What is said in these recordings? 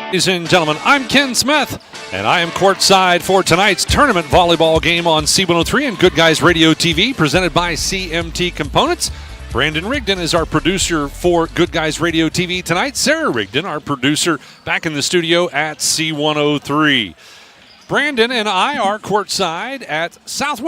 Ladies and gentlemen, I'm Ken Smith, and I am courtside for tonight's tournament volleyball game on C103 and Good Guys Radio TV, presented by CMT Components. Brandon Rigdon is our producer for Good Guys Radio TV tonight. Sarah Rigdon, our producer, back in the studio at C103. Brandon and I are courtside at not South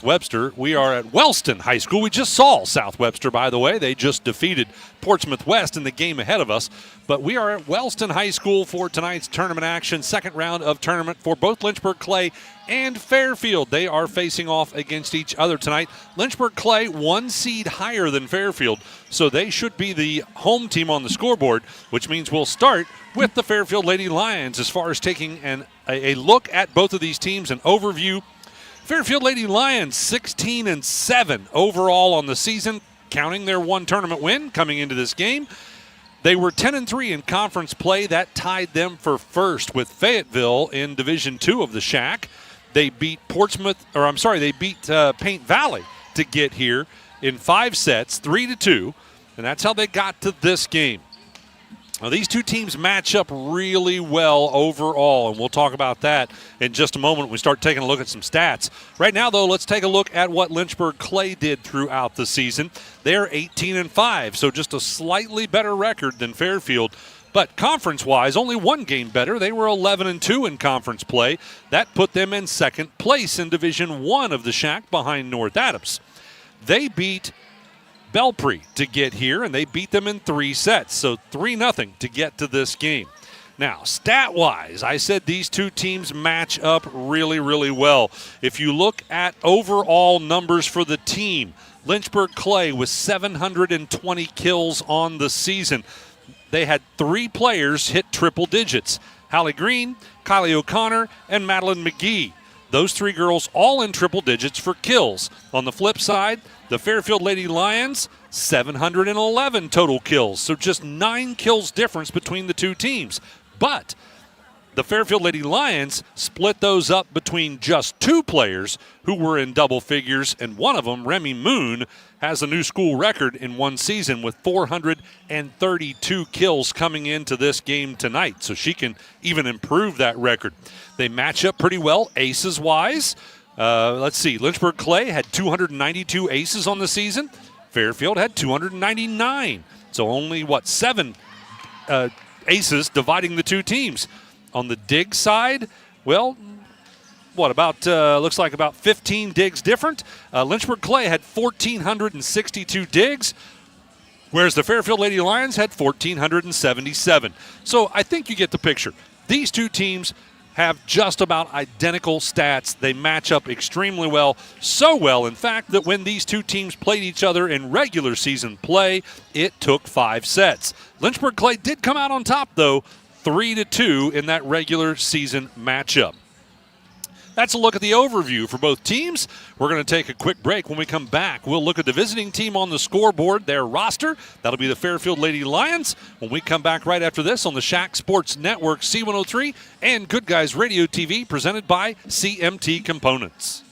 Webster. We are at Wellston High School. We just saw South Webster, by the way. They just defeated Portsmouth West in the game ahead of us. But we are at Wellston High School for tonight's tournament action, second round of tournament for both Lynchburg Clay and Fairfield. They are facing off against each other tonight. Lynchburg Clay, one seed higher than Fairfield, so they should be the home team on the scoreboard, which means we'll start with the Fairfield Lady Lions as far as taking a look at both of these teams, an overview. Fairfield Lady Lions 16-7 overall on the season, counting their one tournament win coming into this game. They were 10-3 in conference play. That tied them for first with Fayetteville in Division II of the SHAC. They beat Paint Valley to get here in 5 sets, 3-2, and that's how they got to this game. Now, these two teams match up really well overall, and we'll talk about that in just a moment when we start taking a look at some stats. Right now, though, let's take a look at what Lynchburg Clay did throughout the season. They're 18-5, so just a slightly better record than Fairfield. But conference-wise, only one game better. They were 11-2 in conference play. That put them in second place in Division I of the SHAC behind North Adams. They beat Belpre to get here, and they beat them in 3 sets, so 3-0 to get to this game. Now, stat-wise, I said these two teams match up really, really well. If you look at overall numbers for the team, Lynchburg Clay with 720 kills on the season. They had 3 players hit triple digits: Hallie Green, Kylie O'Connor, and Madeline McGee. Those 3 girls all in triple digits for kills. On the flip side, the Fairfield Lady Lions, 711 total kills. So just 9 kills difference between the two teams. But the Fairfield Lady Lions split those up between just 2 players who were in double figures, and one of them, Remy Moon, has a new school record in one season with 432 kills coming into this game tonight. So she can even improve that record. They match up pretty well aces-wise. Let's see, Lynchburg Clay had 292 aces on the season. Fairfield had 299. So only, 7 aces dividing the two teams. On the dig side, looks like about 15 digs different. Lynchburg Clay had 1,462 digs, whereas the Fairfield Lady Lions had 1,477. So I think you get the picture. These two teams have just about identical stats. They match up extremely well, so well, in fact, that when these two teams played each other in regular season play, it took 5 sets. Lynchburg Clay did come out on top, though, 3-2 in that regular season matchup. That's a look at the overview for both teams. We're going to take a quick break. When we come back, we'll look at the visiting team on the scoreboard, their roster. That'll be the Fairfield Lady Lions. When we come back right after this on the SHAC Sports Network, C103, and Good Guys Radio TV, presented by CMT Components.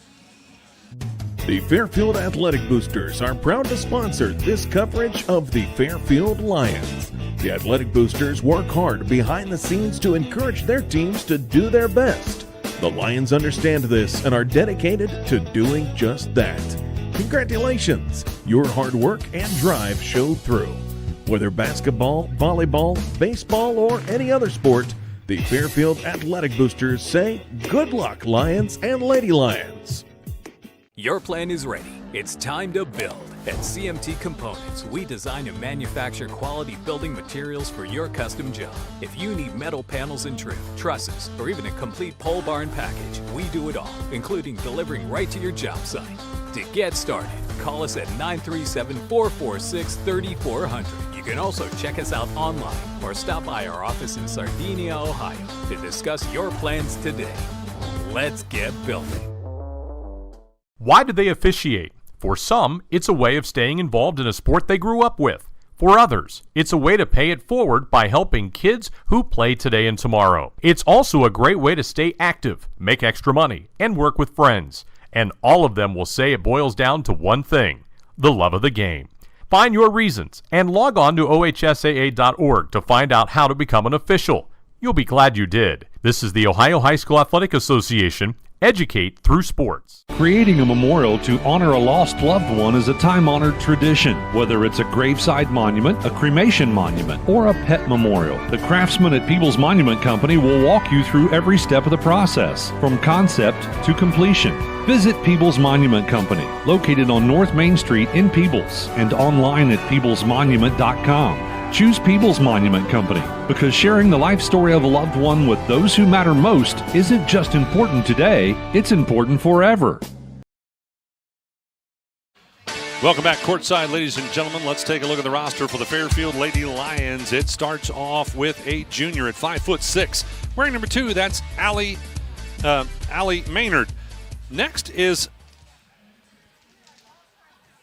The Fairfield Athletic Boosters are proud to sponsor this coverage of the Fairfield Lions. The Athletic Boosters work hard behind the scenes to encourage their teams to do their best. The Lions understand this and are dedicated to doing just that. Congratulations! Your hard work and drive showed through. Whether basketball, volleyball, baseball, or any other sport, the Fairfield Athletic Boosters say, good luck, Lions and Lady Lions. Your plan is ready. It's time to build. At CMT Components, we design and manufacture quality building materials for your custom job. If you need metal panels and trim, trusses, or even a complete pole barn package, we do it all, including delivering right to your job site. To get started, call us at 937-446-3400. You can also check us out online or stop by our office in Sardinia, Ohio to discuss your plans today. Let's get building. Why do they officiate? For some, it's a way of staying involved in a sport they grew up with. For others, it's a way to pay it forward by helping kids who play today and tomorrow. It's also a great way to stay active, make extra money, and work with friends. And all of them will say it boils down to one thing: the love of the game. Find your reasons and log on to ohsaa.org to find out how to become an official. You'll be glad you did. This is the Ohio High School Athletic Association. Educate through sports. Creating a memorial to honor a lost loved one is a time-honored tradition. Whether it's a graveside monument, a cremation monument, or a pet memorial, the craftsmen at People's Monument Company will walk you through every step of the process, from concept to completion. Visit People's Monument Company, located on North Main Street in Peebles, and online at peoplesmonument.com. Choose People's Monument Company because sharing the life story of a loved one with those who matter most isn't just important today, it's important forever. Welcome back courtside, ladies and gentlemen. Let's take a look at the roster for the Fairfield Lady Lions. It starts off with a junior at 5'6", wearing number 2. That's Allie Maynard. Next is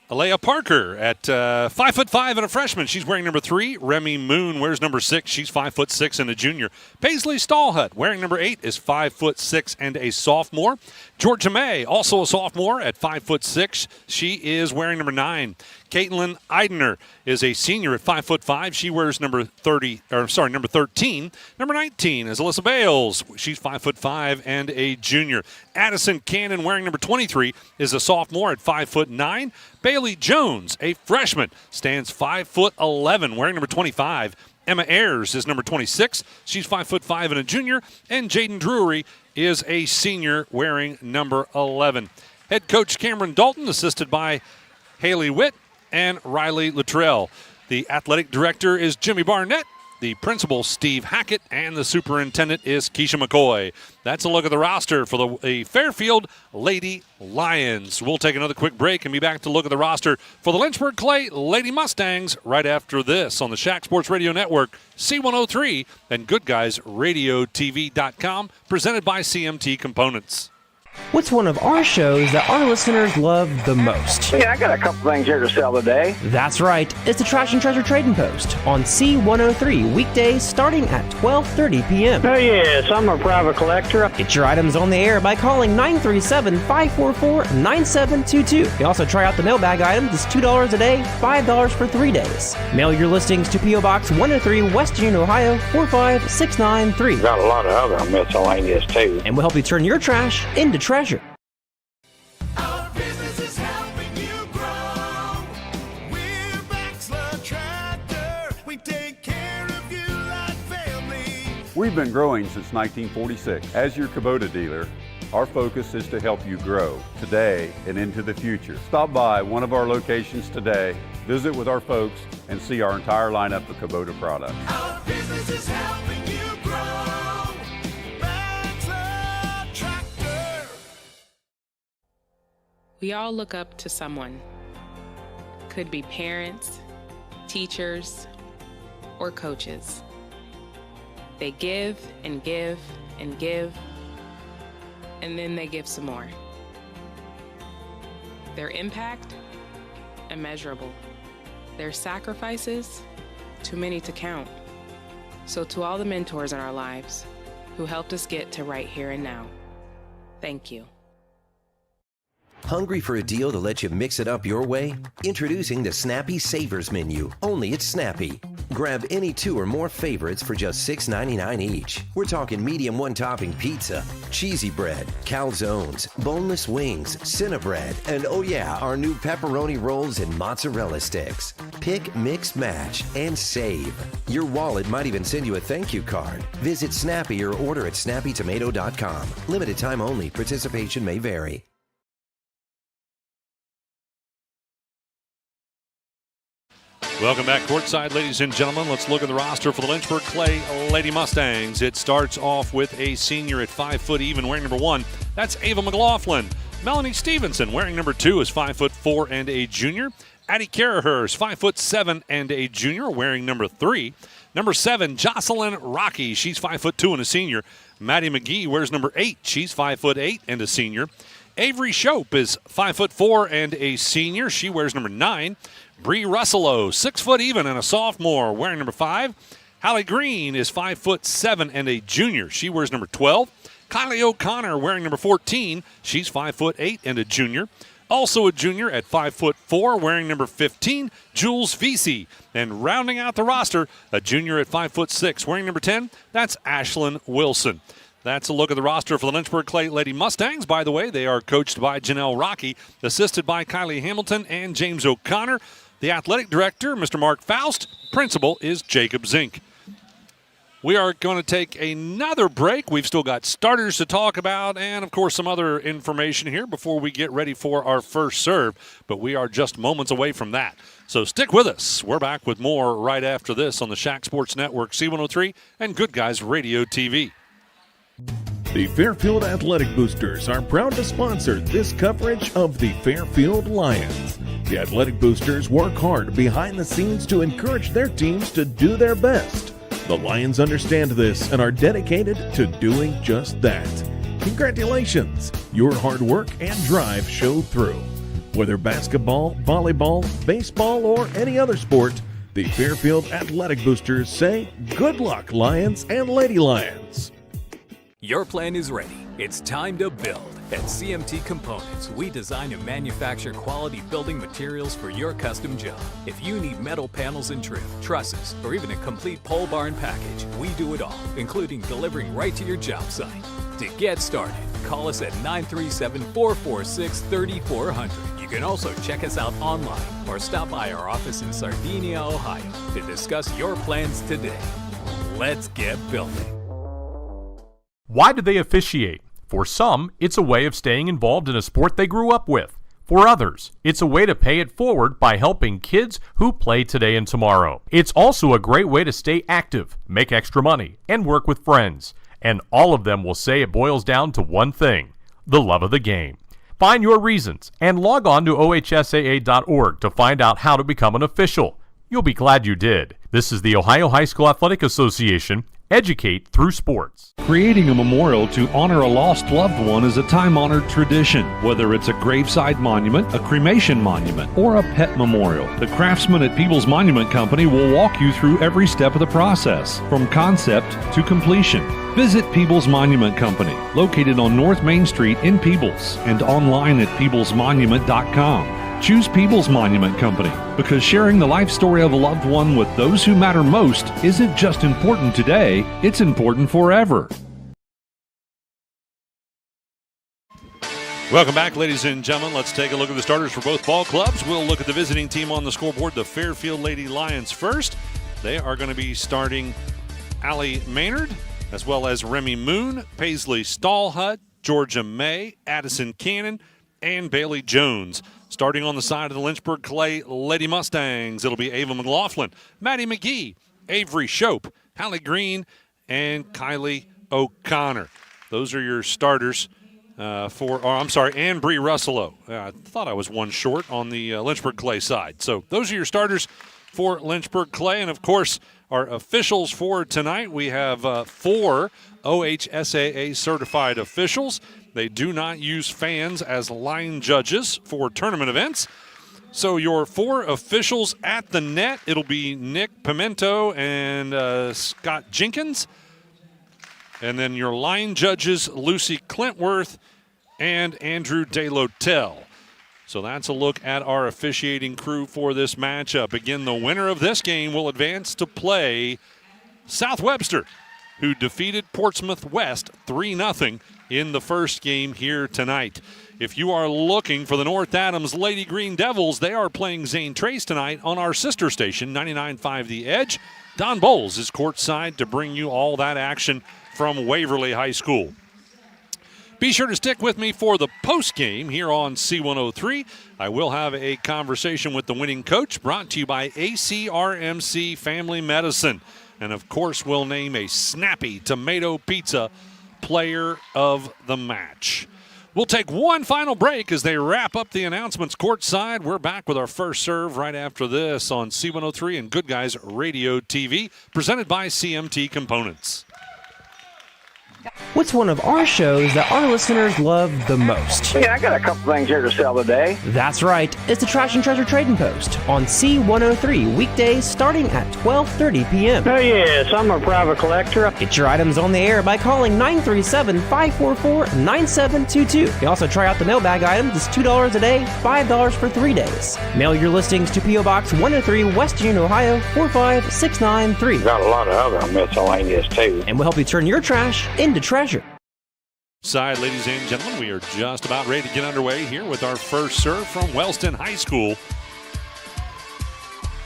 Alea Parker at 5'5" and a freshman. She's wearing number 3. Remy Moon wears number 6. She's 5'6" and a junior. Paisley Stallhut wearing number 8 is 5'6" and a sophomore. Georgia May, also a sophomore at 5'6". She is wearing number 9. Caitlin Eidener is a senior at 5'5". She wears number 13. Number 19 is Alyssa Bales. She's 5'5" and a junior. Addison Cannon, wearing number 23, is a sophomore at 5'9". Bailey Jones, a freshman, stands 5'11", wearing number 25. Emma Ayers is number 26. She's 5'5" and a junior. And Jaden Drury is a senior, wearing number 11. Head coach Cameron Dalton, assisted by Haley Witt and Riley Luttrell. The athletic director is Jimmy Barnett. The principal, Steve Hackett, and the superintendent is Keisha McCoy. That's a look at the roster for the Fairfield Lady Lions. We'll take another quick break and be back to look at the roster for the Lynchburg Clay Lady Mustangs right after this on the Shack Sports Radio Network, C103, and GoodGuysRadioTV.com, presented by CMT Components. What's one of our shows that our listeners love the most? Yeah, I got a couple things here to sell today. That's right. It's the Trash and Treasure Trading Post on C103, weekdays starting at 12:30 p.m. Oh, yes, I'm a private collector. Get your items on the air by calling 937-544-9722. You can also try out the mailbag items. It's $2 a day, $5 for 3 days. Mail your listings to P.O. Box 103, West Union, Ohio, 45693. Got a lot of other miscellaneous, too. And we'll help you turn your trash into treasure. Our business is helping you grow. We're Baxter Tractor. We take care of you like family. We've been growing since 1946. As your Kubota dealer, our focus is to help you grow today and into the future. Stop by one of our locations today, visit with our folks, and see our entire lineup of Kubota products. Our business is helping you grow. We all look up to someone. Could be parents, teachers, or coaches. They give and give and give, and then they give some more. Their impact, immeasurable. Their sacrifices, too many to count. So to all the mentors in our lives who helped us get to right here and now, thank you. Hungry for a deal to let you mix it up your way? Introducing the Snappy Savers Menu, only at Snappy. Grab any 2 or more favorites for just $6.99 each. We're talking medium one-topping pizza, cheesy bread, calzones, boneless wings, Cinnabread, and oh yeah, our new pepperoni rolls and mozzarella sticks. Pick, mix, match, and save. Your wallet might even send you a thank you card. Visit Snappy or order at snappytomato.com. Limited time only. Participation may vary. Welcome back courtside, ladies and gentlemen. Let's look at the roster for the Lynchburg Clay Lady Mustangs. It starts off with a senior at 5 foot even, wearing number 1. That's Ava McLaughlin. Melanie Stevenson, wearing number 2, is 5'4" and a junior. Addie Carahurst, 5'7" and a junior, wearing number 3. Number 7, Jocelyn Rocky. She's 5'2" and a senior. Maddie McGee wears number 8. She's 5'8" and a senior. Avery Shope is 5'4" and a senior. She wears number 9. Bree Russello, 6 foot even and a sophomore, wearing number 5. Hallie Green is 5'7" and a junior. She wears number 12. Kylie O'Connor wearing number 14. She's 5'8" and a junior. Also a junior at 5'4", wearing number 15, Jules Vesey. And rounding out the roster, a junior at 5'6", wearing number 10, that's Ashlyn Wilson. That's a look at the roster for the Lynchburg Clay Lady Mustangs. By the way, they are coached by Janelle Rocky, assisted by Kylie Hamilton and James O'Connor. The athletic director, Mr. Mark Faust. Principal is Jacob Zink. We are going to take another break. We've still got starters to talk about and, of course, some other information here before we get ready for our first serve. But we are just moments away from that. So stick with us. We're back with more right after this on the Shack Sports Network, C103, and Good Guys Radio TV. The Fairfield Athletic Boosters are proud to sponsor this coverage of the Fairfield Lions. The Athletic Boosters work hard behind the scenes to encourage their teams to do their best. The Lions understand this and are dedicated to doing just that. Congratulations! Your hard work and drive show through. Whether basketball, volleyball, baseball, or any other sport, the Fairfield Athletic Boosters say, good luck, Lions and Lady Lions. Your plan is ready. It's time to build. At CMT Components, we design and manufacture quality building materials for your custom job. If you need metal panels and trim, trusses, or even a complete pole barn package, we do it all, including delivering right to your job site. To get started, call us at 937-446-3400. You can also check us out online or stop by our office in Sardinia, Ohio to discuss your plans today. Let's get building. Why do they officiate? For some, it's a way of staying involved in a sport they grew up with. For others, it's a way to pay it forward by helping kids who play today and tomorrow. It's also a great way to stay active, make extra money, and work with friends. And all of them will say it boils down to one thing: the love of the game. Find your reasons and log on to ohsaa.org to find out how to become an official. You'll be glad you did. This is the Ohio High School Athletic Association. Educate through sports. Creating a memorial to honor a lost loved one is a time-honored tradition. Whether it's a graveside monument, a cremation monument, or a pet memorial, the craftsmen at Peebles Monument Company will walk you through every step of the process, from concept to completion. Visit Peebles Monument Company, located on North Main Street in Peebles, and online at peeblesmonument.com. Choose Peebles Monument Company because sharing the life story of a loved one with those who matter most isn't just important today, it's important forever. Welcome back, ladies and gentlemen. Let's take a look at the starters for both ball clubs. We'll look at the visiting team on the scoreboard, the Fairfield Lady Lions first. They are going to be starting Allie Maynard, as well as Remy Moon, Paisley Stallhut, Georgia May, Addison Cannon, and Bailey Jones. Starting on the side of the Lynchburg Clay Lady Mustangs, it'll be Ava McLaughlin, Maddie McGee, Avery Shope, Hallie Green, and Kylie O'Connor. Those are your starters and Bree Russello. I thought I was one short on the Lynchburg Clay side. So those are your starters for Lynchburg Clay. And, of course, our officials for tonight, we have 4 OHSAA certified officials. They do not use fans as line judges for tournament events. So your 4 officials at the net, it'll be Nick Pimento and Scott Jenkins. And then your line judges, Lucy Clintworth and Andrew DeLotel. So that's a look at our officiating crew for this matchup. Again, the winner of this game will advance to play South Webster, who defeated Portsmouth West 3-0 in the first game here tonight. If you are looking for the North Adams Lady Green Devils, they are playing Zane Trace tonight on our sister station, 99.5 The Edge. Don Bowles is courtside to bring you all that action from Waverly High School. Be sure to stick with me for the post game here on C103. I will have a conversation with the winning coach, brought to you by ACRMC Family Medicine. And, of course, we'll name a Snappy Tomato Pizza player of the match. We'll take one final break as they wrap up the announcements courtside. We're back with our first serve right after this on C103 and Good Guys Radio TV, presented by CMT Components. What's one of our shows that our listeners love the most? Yeah, I got a couple things here to sell today. That's right. It's the Trash and Treasure Trading Post on C103 weekdays starting at 12:30 p.m. Oh, yes, I'm a private collector. Get your items on the air by calling 937-544-9722. You can also try out the mailbag items. It's $2 a day, $5 for 3 days. Mail your listings to P.O. Box 103, West Union, Ohio 45693. Got a lot of other miscellaneous, too. And we'll help you turn your trash into treasure. Side, ladies and gentlemen, we are just about ready to get underway here with our first serve from Wellston High School.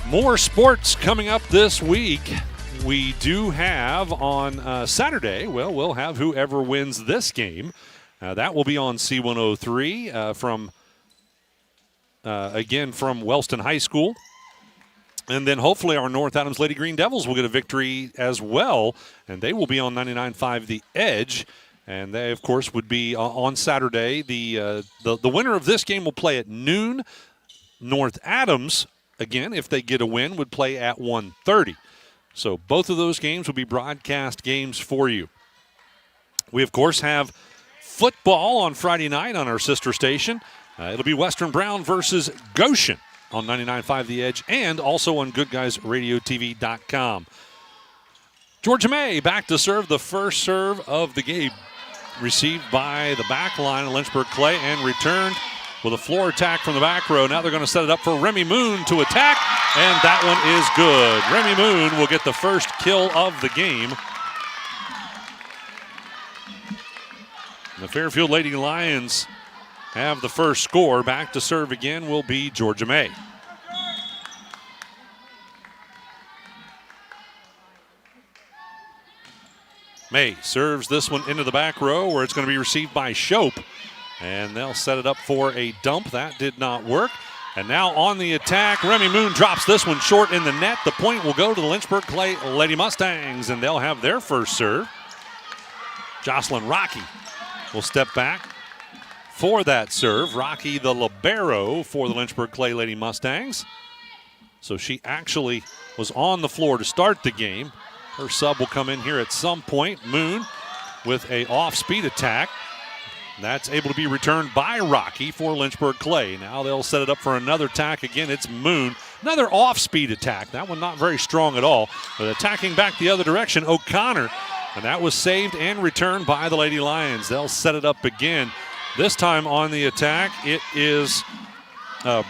More sports coming up this week. We do have on Saturday, we'll have whoever wins this game. That will be on C103 from Wellston High School. And then hopefully our North Adams Lady Green Devils will get a victory as well, and they will be on 99.5 The Edge. And they, of course, would be on Saturday. The winner of this game will play at noon. North Adams, again, if they get a win, would play at 1:30. So both of those games will be broadcast games for you. We, of course, have football on Friday night on our sister station. It'll be Western Brown versus Goshen on 99.5 The Edge and also on GoodGuysRadioTV.com. Georgia May back to serve the first serve of the game. Received by the back line of Lynchburg Clay and returned with a floor attack from the back row. Now they're going to set it up for Remy Moon to attack, and that one is good. Remy Moon will get the first kill of the game. The Fairfield Lady Lions have the first score. Back to serve again will be Georgia May. May serves this one into the back row where it's going to be received by Shope. And they'll set it up for a dump. That did not work. And now on the attack, Remy Moon drops this one short in the net. The point will go to the Lynchburg Clay Lady Mustangs, and they'll have their first serve. Jocelyn Rocky will step back for that serve. Rocky, the libero for the Lynchburg Clay Lady Mustangs. So she actually was on the floor to start the game. Her sub will come in here at some point. Moon with a off-speed attack. That's able to be returned by Rocky for Lynchburg Clay. Now they'll set it up for another attack. Again, it's Moon. Another off-speed attack. That one not very strong at all. But attacking back the other direction, O'Connor. And that was saved and returned by the Lady Lions. They'll set it up again. This time on the attack, it is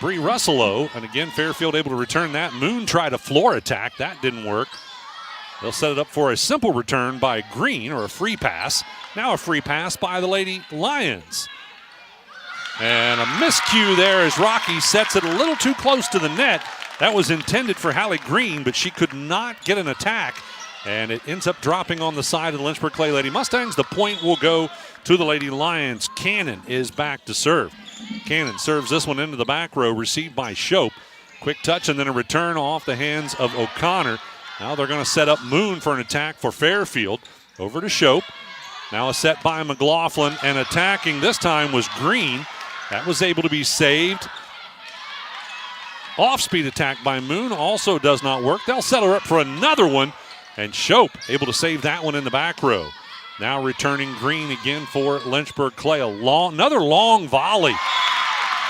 Bree Russello. And again, Fairfield able to return that. Moon tried a floor attack. That didn't work. They'll set it up for a simple return by Green, or a free pass. Now a free pass by the Lady Lions. And a miscue there as Rocky sets it a little too close to the net. That was intended for Hallie Green, but she could not get an attack. And it ends up dropping on the side of the Lynchburg Clay Lady Mustangs. The point will go to the Lady Lions. Cannon is back to serve. Cannon serves this one into the back row, received by Shope. Quick touch and then a return off the hands of O'Connor. Now they're going to set up Moon for an attack for Fairfield. Over to Shope. Now a set by McLaughlin, and attacking this time was Green. That was able to be saved. Off-speed attack by Moon also does not work. They'll set her up for another one, and Shope able to save that one in the back row. Now returning Green again for Lynchburg Clay. Another long volley.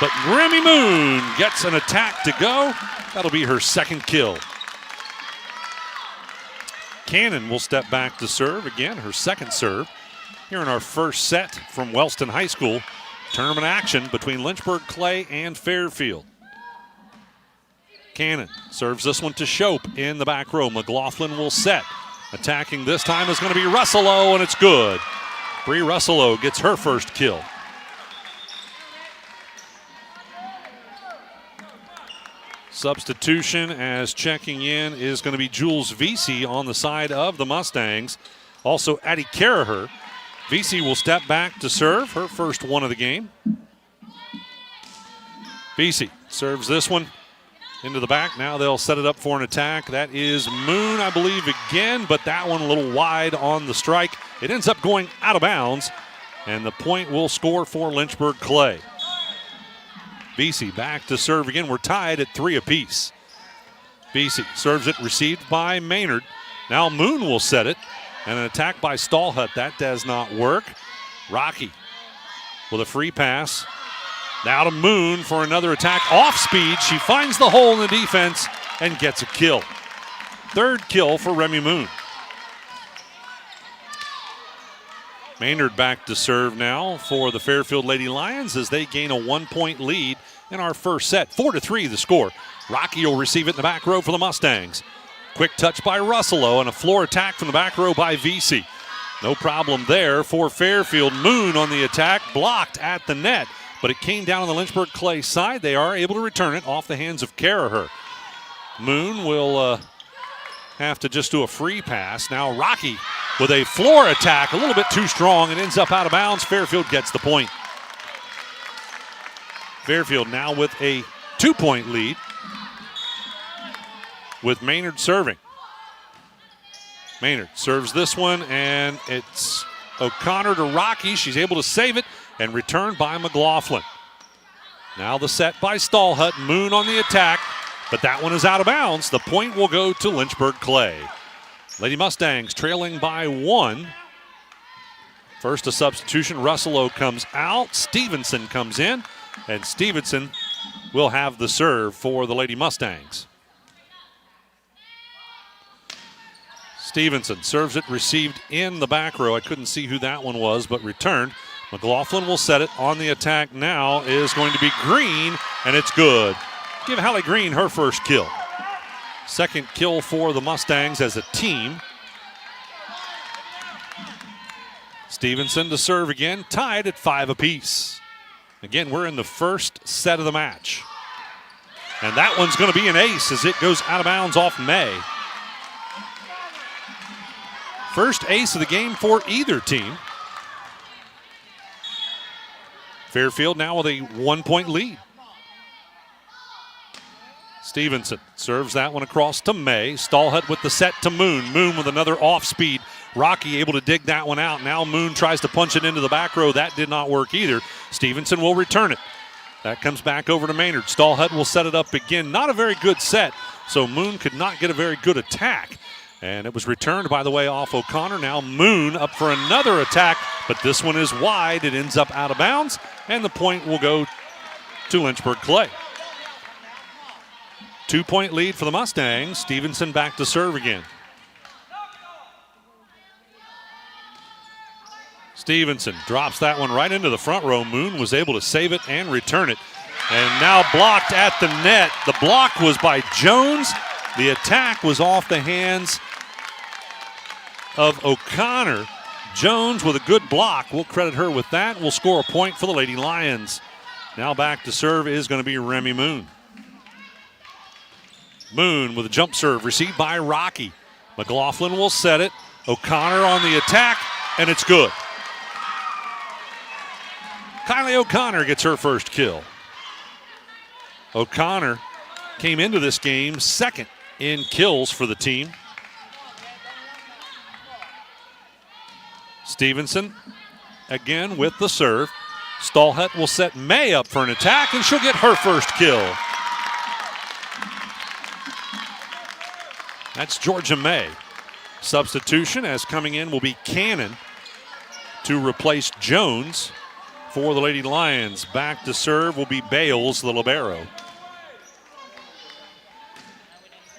But Remy Moon gets an attack to go. That'll be her second kill. Cannon will step back to serve. Again, her second serve. Here in our first set from Wellston High School. Tournament action between Lynchburg Clay and Fairfield. Cannon serves this one to Shope in the back row. McLaughlin will set. Attacking this time is going to be Russello, and it's good. Bree Russello gets her first kill. Substitution as checking in is going to be Jules Vesey on the side of the Mustangs. Also Addie Caraher. Vesey will step back to serve, her first one of the game. Vesey serves this one into the back. Now they'll set it up for an attack. That is Moon, I believe, again, but that one a little wide on the strike. It ends up going out of bounds, and the point will score for Lynchburg Clay. Vesey back to serve again. We're tied at 3 apiece. Vesey serves it, received by Maynard. Now Moon will set it. And an attack by Stallhut. That does not work. Rocky with a free pass. Now to Moon for another attack. Off speed. She finds the hole in the defense and gets a kill. Third kill for Remy Moon. Maynard back to serve now for the Fairfield Lady Lions as they gain a 1-point lead in our first set. 4-3 the score. Rocky will receive it in the back row for the Mustangs. Quick touch by Russello and a floor attack from the back row by Vesey. No problem there for Fairfield. Moon on the attack, blocked at the net, but it came down on the Lynchburg Clay side. They are able to return it off the hands of Caraher. Moon will have to just do a free pass. Now Rocky with a floor attack, a little bit too strong. It ends up out of bounds. Fairfield gets the point. Fairfield now with a 2-point lead with Maynard serving. Maynard serves this one, and it's O'Connor to Rocky. She's able to save it and returned by McLaughlin. Now the set by Stallhut. Moon on the attack, but that one is out of bounds. The point will go to Lynchburg Clay. Lady Mustangs trailing by 1. First a substitution. Russello comes out. Stevenson comes in, and Stevenson will have the serve for the Lady Mustangs. Stevenson serves it, received in the back row. I couldn't see who that one was, but returned. McLaughlin will set it. On the attack now is going to be Green, and it's good. Give Hallie Green her first kill. Second kill for the Mustangs as a team. Stevenson to serve again, tied at 5 apiece. Again, we're in the first set of the match. And that one's going to be an ace as it goes out of bounds off May. First ace of the game for either team. Fairfield now with a 1-point lead. Stevenson serves that one across to May. Stallhut with the set to Moon. Moon with another off speed. Rocky able to dig that one out. Now Moon tries to punch it into the back row. That did not work either. Stevenson will return it. That comes back over to Maynard. Stallhut will set it up again. Not a very good set, so Moon could not get a very good attack. And it was returned, by the way, off O'Connor. Now Moon up for another attack, but this one is wide. It ends up out of bounds, and the point will go to Lynchburg Clay. 2-point lead for the Mustangs. Stevenson back to serve again. Stevenson drops that one right into the front row. Moon was able to save it and return it. And now blocked at the net. The block was by Jones. The attack was off the hands of O'Connor. Jones with a good block. We'll credit her with that. We'll score a point for the Lady Lions. Now back to serve is going to be Remy Moon. Moon with a jump serve received by Rocky. McLaughlin will set it. O'Connor on the attack, and it's good. Kylie O'Connor gets her first kill. O'Connor came into this game second in kills for the team. Stevenson again with the serve. Stallhut will set May up for an attack, and she'll get her first kill. That's Georgia May. Substitution as coming in will be Cannon to replace Jones for the Lady Lions. Back to serve will be Bales, the libero.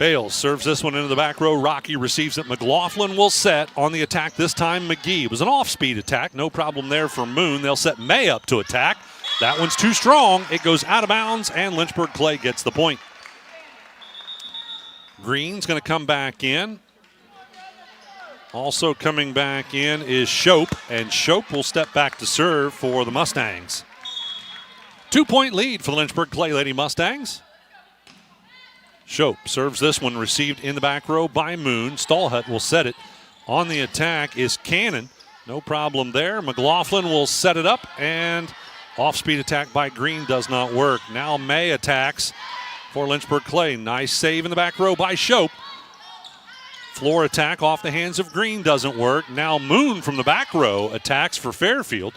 Bales serves this one into the back row. Rocky receives it. McLaughlin will set on the attack. This time McGee. It was an off-speed attack. No problem there for Moon. They'll set May up to attack. That one's too strong. It goes out of bounds, and Lynchburg Clay gets the point. Green's going to come back in. Also coming back in is Shope, and Shope will step back to serve for the Mustangs. 2-point lead for the Lynchburg Clay Lady Mustangs. Shope serves this one, received in the back row by Moon. Stallhut will set it. On the attack is Cannon. No problem there. McLaughlin will set it up, and off-speed attack by Green does not work. Now May attacks for Lynchburg Clay. Nice save in the back row by Shope. Floor attack off the hands of Green doesn't work. Now Moon from the back row attacks for Fairfield.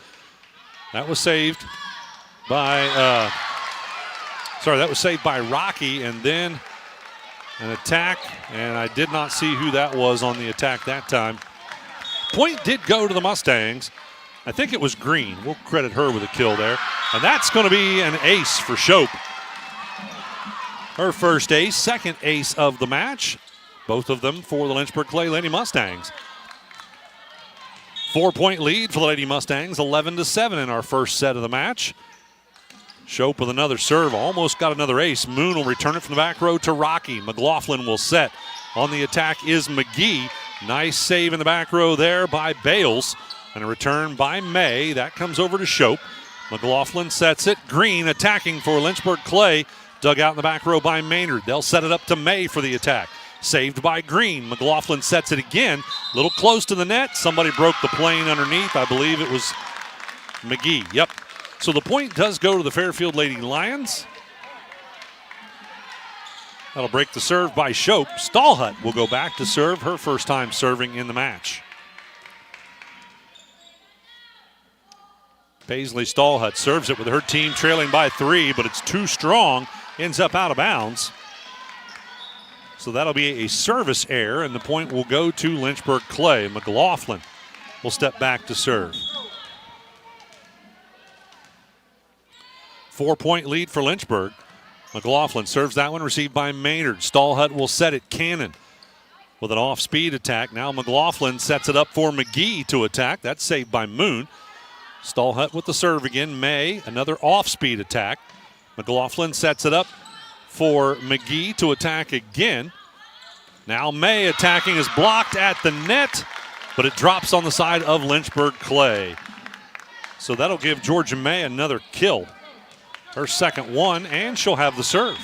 That was saved by, Rocky, and then an attack, and I did not see who that was on the attack that time. point did go to the Mustangs. I think it was Green. We'll credit her with a kill there. And that's going to be an ace for Shope. Her first ace, second ace of the match. Both of them for the Lynchburg Clay Lady Mustangs. 4-point lead for the Lady Mustangs, 11-7 in our first set of the match. Shope with another serve, almost got another ace. Moon will return it from the back row to Rocky. McLaughlin will set. On the attack is McGee. Nice save in the back row there by Bales. And a return by May. That comes over to Shope. McLaughlin sets it. Green attacking for Lynchburg Clay. Dug out in the back row by Maynard. They'll set it up to May for the attack. Saved by Green. McLaughlin sets it again. A little close to the net. Somebody broke the plane underneath. I believe it was McGee. Yep. So the point does go to the Fairfield Lady Lions. That'll break the serve by Shope. Stallhut will go back to serve, her first time serving in the match. Paisley Stallhut serves it with her team trailing by 3, but it's too strong. Ends up out of bounds. So that'll be a service error, and the point will go to Lynchburg Clay. McLaughlin will step back to serve. 4-point lead for Lynchburg. McLaughlin serves that one, received by Maynard. Stallhut will set it. Cannon with an off-speed attack. Now McLaughlin sets it up for McGee to attack. That's saved by Moon. Stallhut with the serve again. May, another off-speed attack. McLaughlin sets it up for McGee to attack again. Now May attacking is blocked at the net, but it drops on the side of Lynchburg Clay. So that'll give Georgia May another kill. Her second one, and she'll have the serve.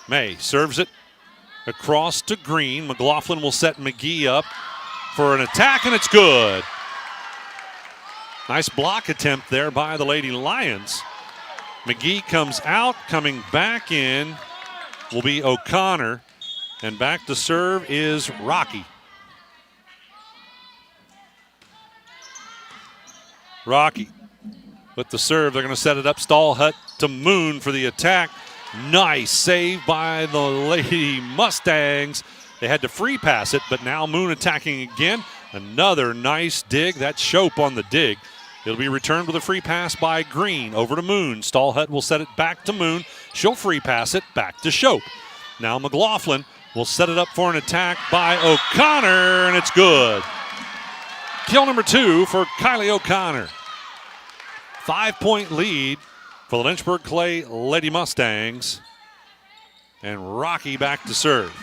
May serves it across to Green. McLaughlin will set McGee up for an attack, and it's good. Nice block attempt there by the Lady Lions. McGee comes out, coming back in will be O'Connor, and back to serve is Rocky. Rocky with the serve. They're going to set it up. Stallhut to Moon for the attack. Nice save by the Lady Mustangs. They had to free pass it, but now Moon attacking again. Another nice dig. That's Shope on the dig. It'll be returned with a free pass by Green. Over to Moon. Stallhut will set it back to Moon. She'll free pass it back to Shope. Now McLaughlin will set it up for an attack by O'Connor, and it's good. Kill number 2 for Kylie O'Connor. 5-point lead for the Lynchburg Clay Lady Mustangs. And Rocky back to serve.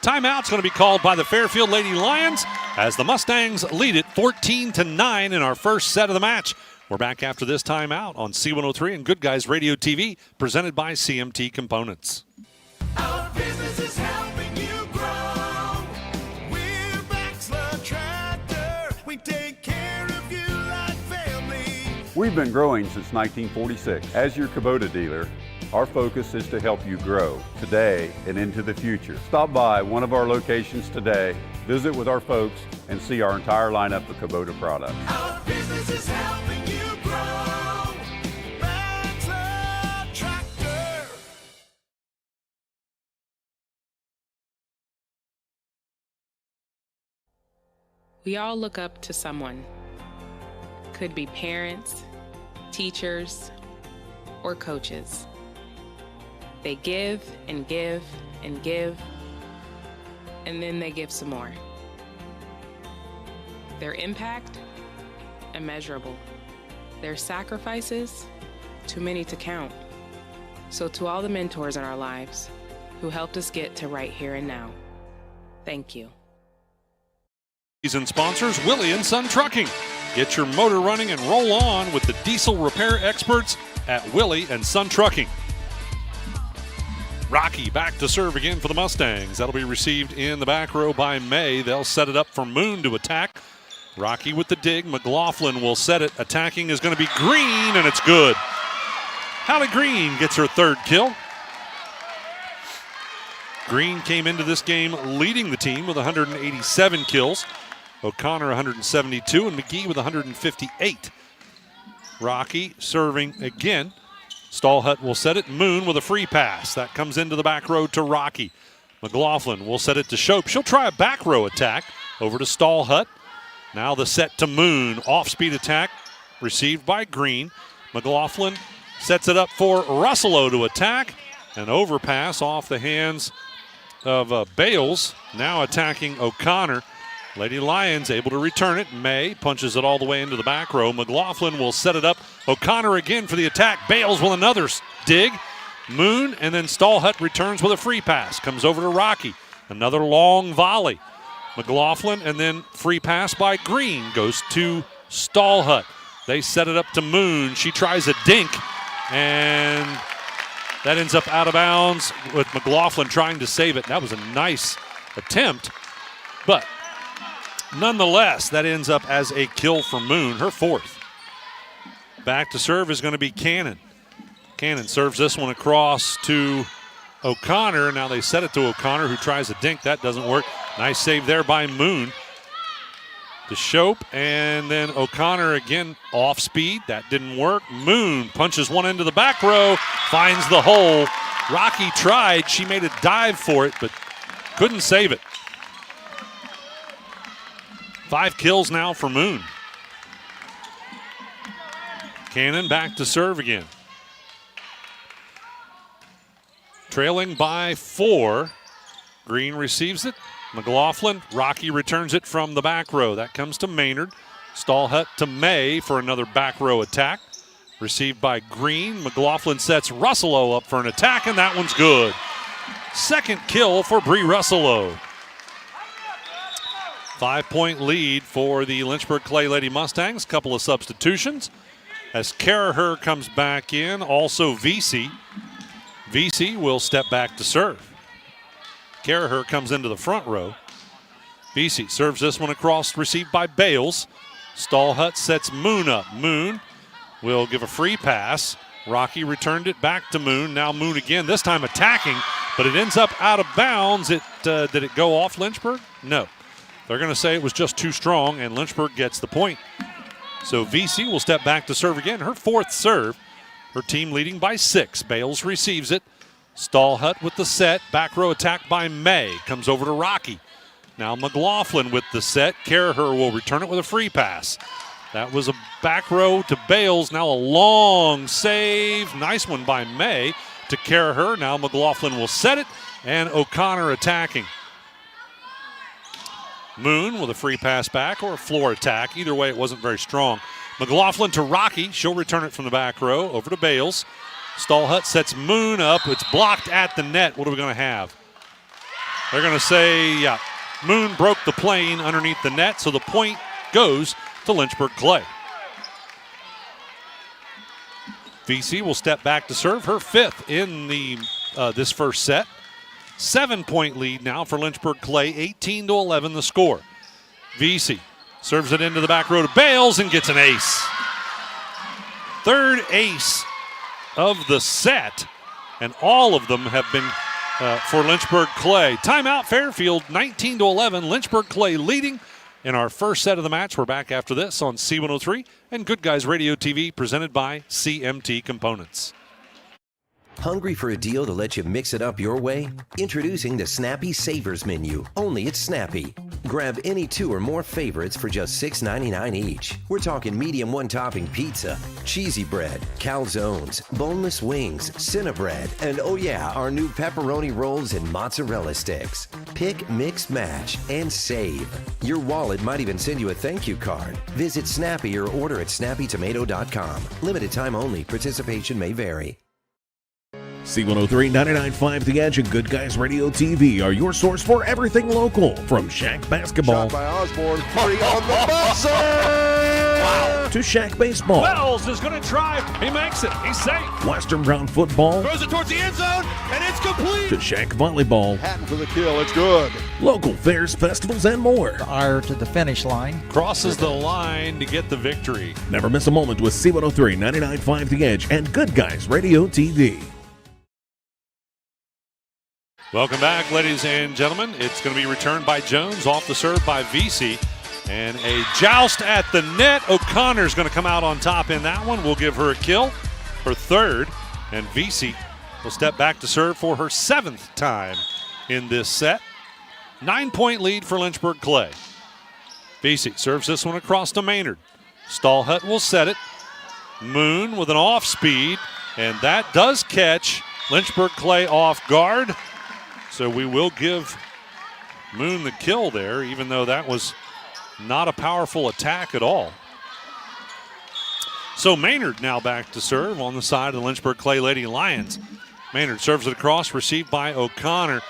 Timeout's going to be called by the Fairfield Lady Lions as the Mustangs lead it 14-9 in our first set of the match. We're back after this timeout on C103 and Good Guys Radio TV, presented by CMT Components. Our business is helping you grow. We're Baxter Tractor. We take care of you like family. We've been growing since 1946. As your Kubota dealer, our focus is to help you grow today and into the future. Stop by one of our locations today, visit with our folks, and see our entire lineup of Kubota products. Our business is helping you grow. Baxter Tractor. We all look up to someone. Could be parents, teachers, or coaches. They give and give and give, and then they give some more. Their impact, immeasurable. Their sacrifices, too many to count. So to all the mentors in our lives who helped us get to right here and now, thank you. Season sponsors, Willie and Son Trucking. Get your motor running and roll on with the diesel repair experts at Willie and Son Trucking. Rocky back to serve again for the Mustangs. That'll be received in the back row by May. They'll set it up for Moon to attack. Rocky with the dig. McLaughlin will set it. Attacking is going to be Green, and it's good. Hallie Green gets her third kill. Green came into this game leading the team with 187 kills. O'Connor 172 and McGee with 158. Rocky serving again. Stallhut will set it. Moon with a free pass. That comes into the back row to Rocky. McLaughlin will set it to Shope. She'll try a back row attack over to Stallhut. Now the set to Moon. Off-speed attack received by Green. McLaughlin sets it up for Russello to attack. An overpass off the hands of Bales. Now attacking O'Connor. Lady Lions able to return it. May punches it all the way into the back row. McLaughlin will set it up. O'Connor again for the attack. Bales with another dig. Moon, and then Stallhut returns with a free pass. Comes over to Rocky. Another long volley. McLaughlin, and then free pass by Green. Goes to Stallhut. They set it up to Moon. She tries a dink, and that ends up out of bounds with McLaughlin trying to save it. That was a nice attempt, but nonetheless, that ends up as a kill for Moon, her fourth. Back to serve is going to be Cannon. Cannon serves this one across to O'Connor. Now they set it to O'Connor, who tries a dink. That doesn't work. Nice save there by Moon. To Shope, and then O'Connor again off speed. That didn't work. Moon punches one into the back row, finds the hole. Rocky tried. She made a dive for it, but couldn't save it. 5 kills now for Moon. Cannon back to serve again. Trailing by 4. Green receives it. McLaughlin, Rocky returns it from the back row. That comes to Maynard. Stallhut to May for another back row attack. Received by Green. McLaughlin sets Russello up for an attack, and that one's good. Second kill for Bree Russello. 5-point lead for the Lynchburg Clay Lady Mustangs. Couple of substitutions as Caraher comes back in. Also VC. VC will step back to serve. Caraher comes into the front row. VC serves this one across, received by Bales. Stallhut sets Moon up. Moon will give a free pass. Rocky returned it back to Moon. Now Moon again, this time attacking, but it ends up out of bounds. Did it go off Lynchburg? No. They're going to say it was just too strong, and Lynchburg gets the point. So VC will step back to serve again. Her fourth serve. Her team leading by 6. Bales receives it. Stallhut with the set. Back row attack by May. Comes over to Rocky. Now McLaughlin with the set. Caraher will return it with a free pass. That was a back row to Bales. Now a long save. Nice one by May to Caraher. Now McLaughlin will set it, and O'Connor attacking. Moon with a free pass back or a floor attack. Either way, it wasn't very strong. McLaughlin to Rocky. She'll return it from the back row over to Bales. Stallhut sets Moon up. It's blocked at the net. What are we going to have? They're going to say, yeah, Moon broke the plane underneath the net, so the point goes to Lynchburg Clay. VC will step back to serve, her 5th in the this first set. 7-point lead now for Lynchburg Clay, 18-11 the score. VC serves it into the back row to Bales and gets an ace. Third ace of the set, and all of them have been for Lynchburg Clay. Timeout Fairfield, 19-11. Lynchburg Clay leading in our first set of the match. We're back after this on C103 and Good Guys Radio TV, presented by CMT Components. Hungry for a deal to let you mix it up your way? Introducing the Snappy Savers Menu, only at Snappy. Grab any 2 or more favorites for just $6.99 each. We're talking medium one-topping pizza, cheesy bread, calzones, boneless wings, Cinnabread, and oh yeah, our new pepperoni rolls and mozzarella sticks. Pick, mix, match, and save. Your wallet might even send you a thank you card. Visit Snappy or order at snappytomato.com. Limited time only. Participation may vary. C103, 99.5 The Edge, and Good Guys Radio TV are your source for everything local. From Shack Basketball Shot by Osborne, 3 on the buzzer! wow, to Shack Baseball, Wells is going to drive. He makes it. He's safe. Western Brown Football, Throws it towards the end zone, and it's complete! to Shack Volleyball, Hatton for the kill, it's good. local fairs, festivals, and more. Ire to the finish line. Crosses the line to get the victory. Never miss a moment with C103, 99.5 The Edge, and Good Guys Radio TV. Welcome back, ladies and gentlemen. It's going to be returned by Jones, off the serve by VC. And a joust at the net. O'Connor's going to come out on top in that one. We'll give her a kill, her 3rd. And Vesey will step back to serve for her 7th time in this set. 9-point lead for Lynchburg Clay. Vesey serves this one across to Maynard. Stallhut will set it. Moon with an off speed, and that does catch Lynchburg Clay off guard. So we will give Moon the kill there, even though that was not a powerful attack at all. So Maynard now back to serve on the side of the Lynchburg Clay Lady Lions. Maynard serves it across, received by O'Connor.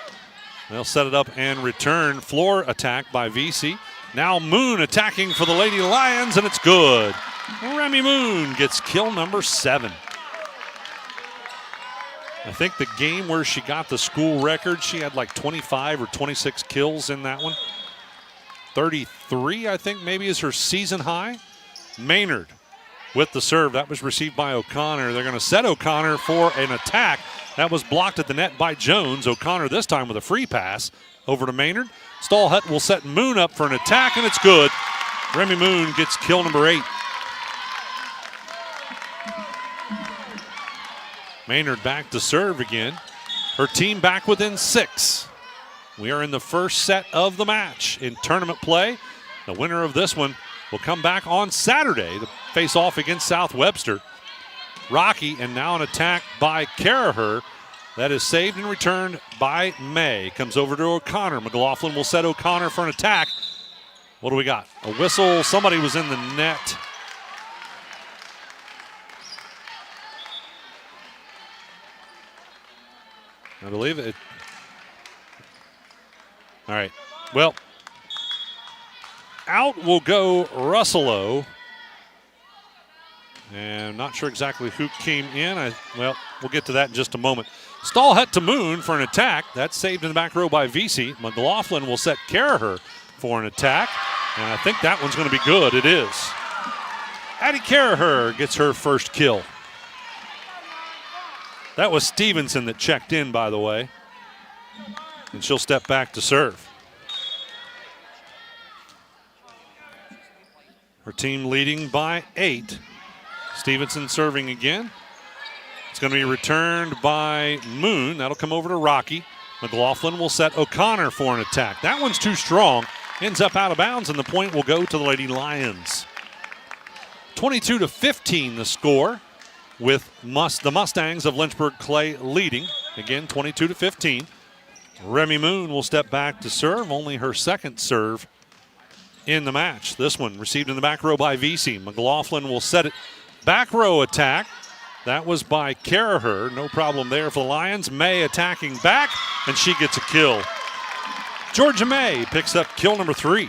They'll set it up and return. Floor attack by Vesey. Now Moon attacking for the Lady Lions, and it's good. Remy Moon gets kill number 7. I think the game where she got the school record, she had like 25 or 26 kills in that one. 33, I think, maybe is her season high. Maynard with the serve. That was received by O'Connor. They're going to set O'Connor for an attack. That was blocked at the net by Jones. O'Connor this time with a free pass over to Maynard. Stallhut will set Moon up for an attack, and it's good. Remy Moon gets kill number 8. Maynard back to serve again. Her team back within 6. We are in the first set of the match in tournament play. The winner of this one will come back on Saturday to face off against South Webster. Rocky, and now an attack by Caraher. That is saved and returned by May. Comes over to O'Connor. McLaughlin will set O'Connor for an attack. What do we got? A whistle. Somebody was in the net. I believe it. All right. Well, out will go Russello. And I'm not sure exactly who came in. Well, we'll get to that in just a moment. Stallhut to Moon for an attack. That's saved in the back row by Vesey. McLaughlin will set Caraher for an attack. And I think that one's going to be good. It is. Addie Caraher gets her first kill. That was Stevenson that checked in, by the way. And she'll step back to serve. Her team leading by 8. Stevenson serving again. It's going to be returned by Moon. That'll come over to Rocky. McLaughlin will set O'Connor for an attack. That one's too strong. Ends up out of bounds, and the point will go to the Lady Lions. 22-15 the score, with the Mustangs of Lynchburg Clay leading. Again, 22-15. Remy Moon will step back to serve. Only her second serve in the match. This one received in the back row by Vesey. McLaughlin will set it. Back row attack. That was by Caraher. No problem there for the Lions. May attacking back, and she gets a kill. Georgia May picks up kill number 3.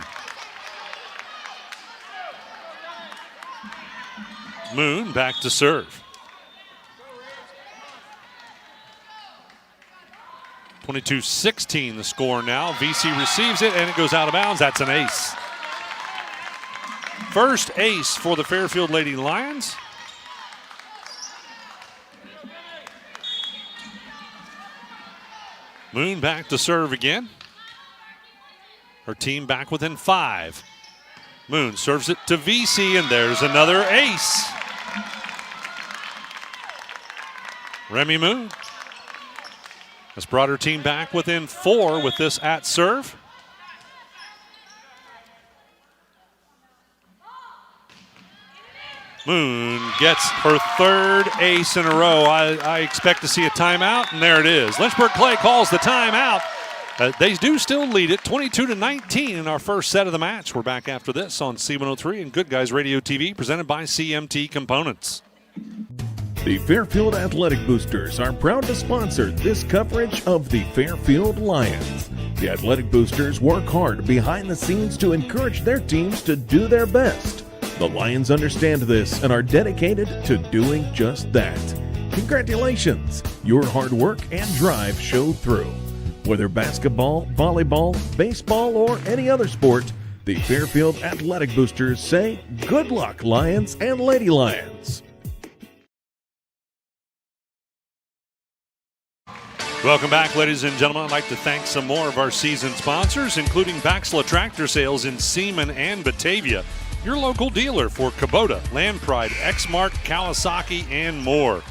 Moon back to serve. 22-16 the score now. Vesey receives it, and it goes out of bounds. That's an ace. First ace for the Fairfield Lady Lions. Moon back to serve again. Her team back within 5. Moon serves it to Vesey, and there's another ace. Remy Moon has brought her team back within 4 with this at serve. Moon gets her 3rd ace in a row. I expect to see a timeout, and there it is. Lynchburg Clay calls the timeout. They do still lead it 22-19 in our first set of the match. We're back after this on C103 and Good Guys Radio TV, presented by CMT Components. The Fairfield Athletic Boosters are proud to sponsor this coverage of the Fairfield Lions. The Athletic Boosters work hard behind the scenes to encourage their teams to do their best. The Lions understand this and are dedicated to doing just that. Congratulations! Your hard work and drive showed through. Whether basketball, volleyball, baseball, or any other sport, the Fairfield Athletic Boosters say, good luck, Lions and Lady Lions. Welcome back, ladies and gentlemen. I'd like to thank some more of our season sponsors, including Baxla Tractor Sales in Seaman and Batavia, your local dealer for Kubota, Land Pride, Exmark, Kawasaki, and more.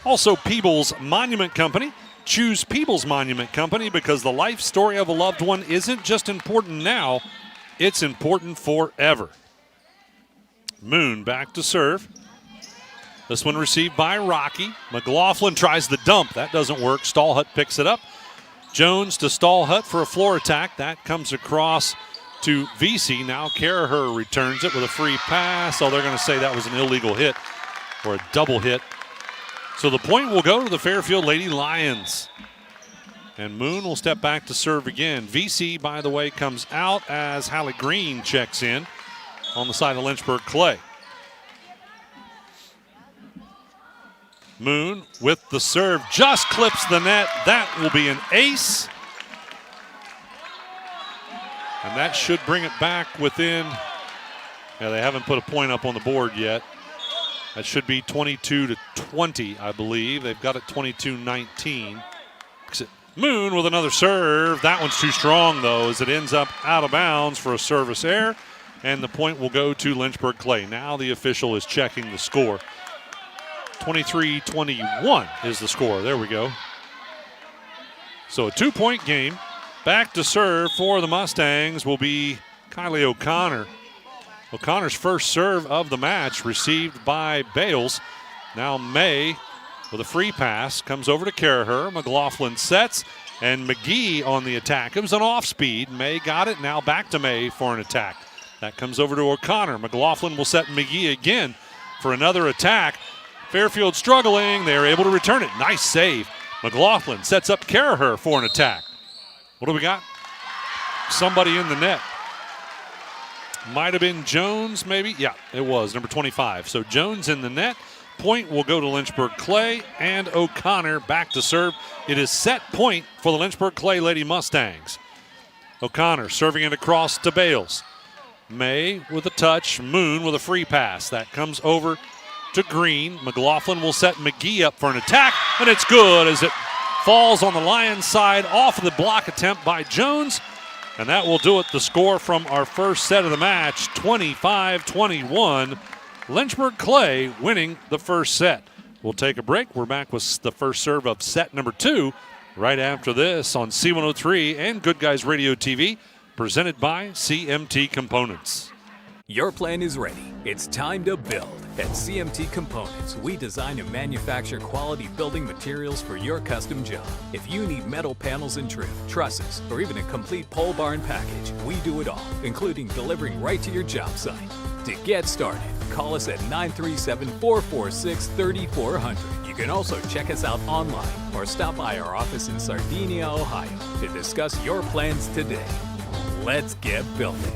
Also, Peebles Monument Company. Choose Peebles Monument Company because the life story of a loved one isn't just important now, it's important forever. Moon back to serve. This one received by Rocky. McLaughlin tries the dump. That doesn't work. Stallhut picks it up. Jones to Stallhut for a floor attack. That comes across to VC. Now Caraher returns it with a free pass. Oh, they're going to say that was an illegal hit or a double hit. So the point will go to the Fairfield Lady Lions. And Moon will step back to serve again. VC, by the way, comes out as Hallie Green checks in on the side of Lynchburg Clay. Moon with the serve just clips the net. That will be an ace. And that should bring it back within, they haven't put a point up on the board yet. That should be 22-20, I believe. They've got it 22-19. Moon with another serve. That one's too strong, though, as it ends up out of bounds for a service error. And the point will go to Lynchburg Clay. Now the official is checking the score. 23-21 is the score. There we go. So a 2-point game. Back to serve for the Mustangs will be Kylie O'Connor. O'Connor's first serve of the match received by Bales. Now May with a free pass comes over to Caraher. McLaughlin sets and McGee on the attack. It was an off speed. May got it. Now back to May for an attack. That comes over to O'Connor. McLaughlin will set McGee again for another attack. Fairfield struggling. They are able to return it. Nice save. McLaughlin sets up Caraher for an attack. What do we got? Somebody in the net. Might have been Jones, maybe. Yeah, it was, number 25. So Jones in the net. Point will go to Lynchburg Clay, and O'Connor back to serve. It is set point for the Lynchburg Clay Lady Mustangs. O'Connor serving it across to Bales. May with a touch. Moon with a free pass. That comes over to Green. McLaughlin will set McGee up for an attack, and it's good as it falls on the Lions side off of the block attempt by Jones. And that will do it. The score from our first set of the match, 25-21. Lynchburg Clay winning the first set. We'll take a break. We're back with the first serve of set number 2 right after this on C103 and Good Guys Radio TV, presented by CMT Components. Your plan is ready. It's time to build. At CMT Components, we design and manufacture quality building materials for your custom job. If you need metal panels and trim, trusses, or even a complete pole barn package, we do it all, including delivering right to your job site. To get started, call us at 937-446-3400. You can also check us out online or stop by our office in Sardinia, Ohio to discuss your plans today. Let's get building.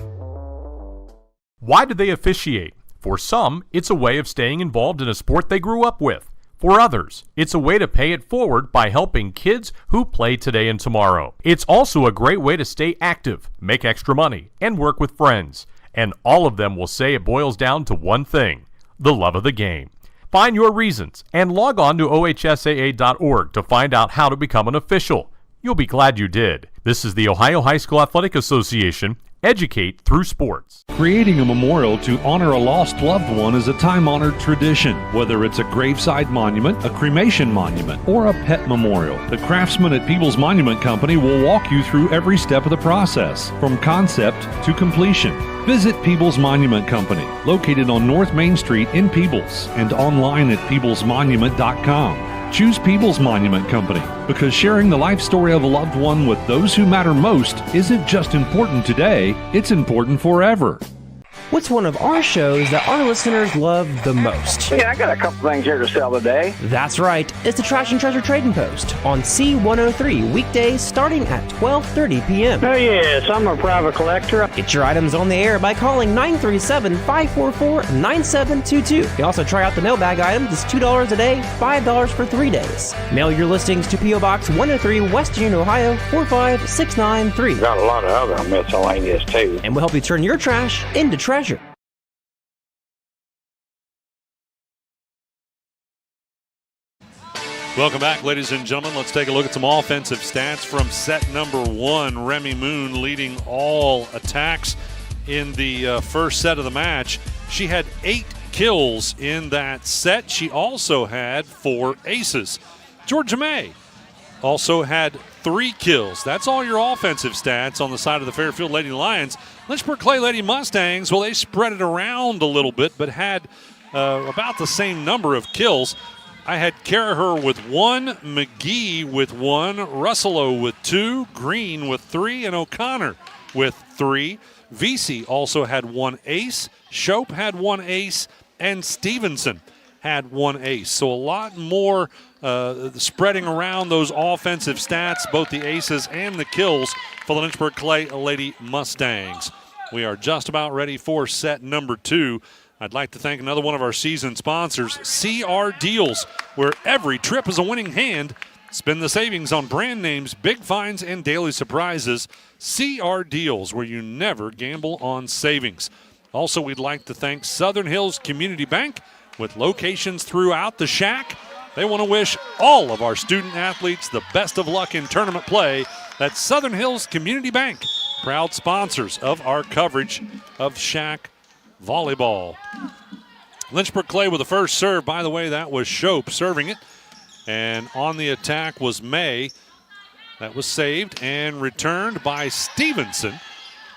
Why do they officiate? For some, it's a way of staying involved in a sport they grew up with. For others, it's a way to pay it forward by helping kids who play today and tomorrow. It's also a great way to stay active, make extra money, and work with friends. And all of them will say it boils down to one thing: the love of the game. Find your reasons and log on to ohsaa.org to find out how to become an official. You'll be glad you did. This is the Ohio High School Athletic Association. Educate through sports. Creating a memorial to honor a lost loved one is a time-honored tradition. Whether it's a graveside monument, a cremation monument, or a pet memorial, the craftsmen at Peebles Monument Company will walk you through every step of the process, from concept to completion. Visit Peebles Monument Company, located on North Main Street in Peebles, and online at peeblesmonument.com. Choose Peebles Monument Company because sharing the life story of a loved one with those who matter most isn't just important today, it's important forever. What's one of our shows that our listeners love the most? Yeah, I got a couple things here to sell today. That's right. It's the Trash and Treasure Trading Post on C103 weekdays starting at 12:30 p.m. Oh, yes, I'm a private collector. Get your items on the air by calling 937-544-9722. You can also try out the mailbag items. It's $2 a day, $5 for 3 days. Mail your listings to P.O. Box 103, West Union, Ohio, 45693. Got a lot of other miscellaneous, too. And we'll help you turn your trash into treasure. Welcome back, ladies and gentlemen. Let's take a look at some offensive stats from set number 1. Remy Moon leading all attacks in the first set of the match. She had 8 kills in that set. She also had 4 aces. Georgia May also had 3 kills. That's all your offensive stats on the side of the Fairfield Lady Lions. Lynchburg Clay Lady Mustangs, well, they spread it around a little bit, but had about the same number of kills. I had Caraher with 1, McGee with 1, Russello with 2, Green with 3, and O'Connor with 3. Vesey also had 1 ace. Shope had 1 ace, and Stevenson had 1 ace. So a lot more spreading around those offensive stats, both the aces and the kills for the Lynchburg Clay Lady Mustangs. We are just about ready for set number 2. I'd like to thank another one of our season sponsors, CR Deals, where every trip is a winning hand. Spend the savings on brand names, big finds, and daily surprises. CR Deals, where you never gamble on savings. Also, we'd like to thank Southern Hills Community Bank, with locations throughout the Shack. They want to wish all of our student athletes the best of luck in tournament play. That's Southern Hills Community Bank, proud sponsors of our coverage of Shack Volleyball. Lynchburg Clay with the first serve. By the way, that was Shope serving it. And on the attack was May. That was saved and returned by Stevenson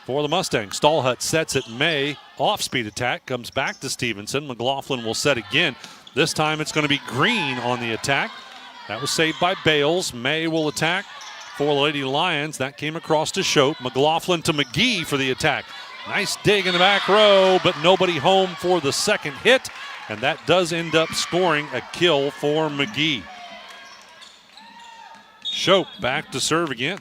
for the Mustangs. Stallhut sets it. May, off-speed attack, comes back to Stevenson. McLaughlin will set again. This time it's going to be Green on the attack. That was saved by Bales. May will attack for the Lady Lions. That came across to Shope. McLaughlin to McGee for the attack. Nice dig in the back row, but nobody home for the second hit, and that does end up scoring a kill for McGee. Shope back to serve again.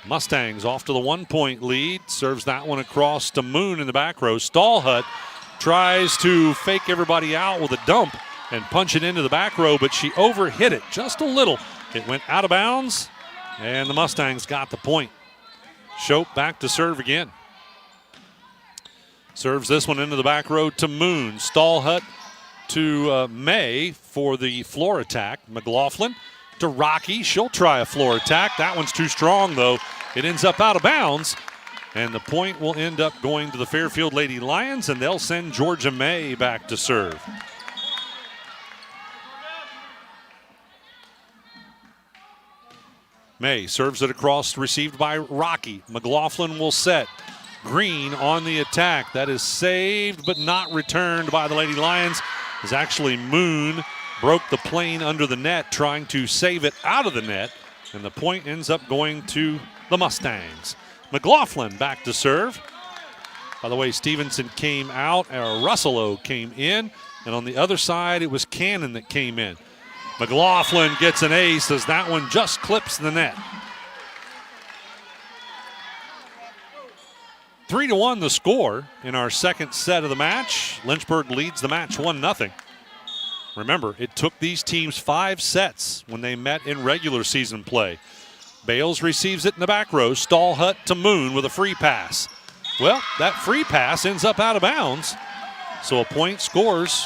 Mustangs off to the 1-point lead. Serves that one across to Moon in the back row. Stallhut tries to fake everybody out with a dump and punch it into the back row, but she overhit it just a little. It went out of bounds, and the Mustangs got the point. Shope back to serve again. Serves this one into the back row to Moon. Stallhut to May for the floor attack. McLaughlin to Rocky. She'll try a floor attack. That one's too strong, though. It ends up out of bounds, and the point will end up going to the Fairfield Lady Lions, and they'll send Georgia May back to serve. May serves it across, received by Rocky. McLaughlin will set. Green on the attack. That is saved but not returned by the Lady Lions. It's actually Moon broke the plane under the net trying to save it out of the net, and the point ends up going to the Mustangs. McLaughlin back to serve. By the way, Stevenson came out, Russello came in, and on the other side it was Cannon that came in. McLaughlin gets an ace as that one just clips the net. 3-1 the score in our second set of the match. Lynchburg leads the match 1-0. Remember, it took these teams 5 sets when they met in regular season play. Bales receives it in the back row. Stallhut to Moon with a free pass. Well, that free pass ends up out of bounds, so a point scores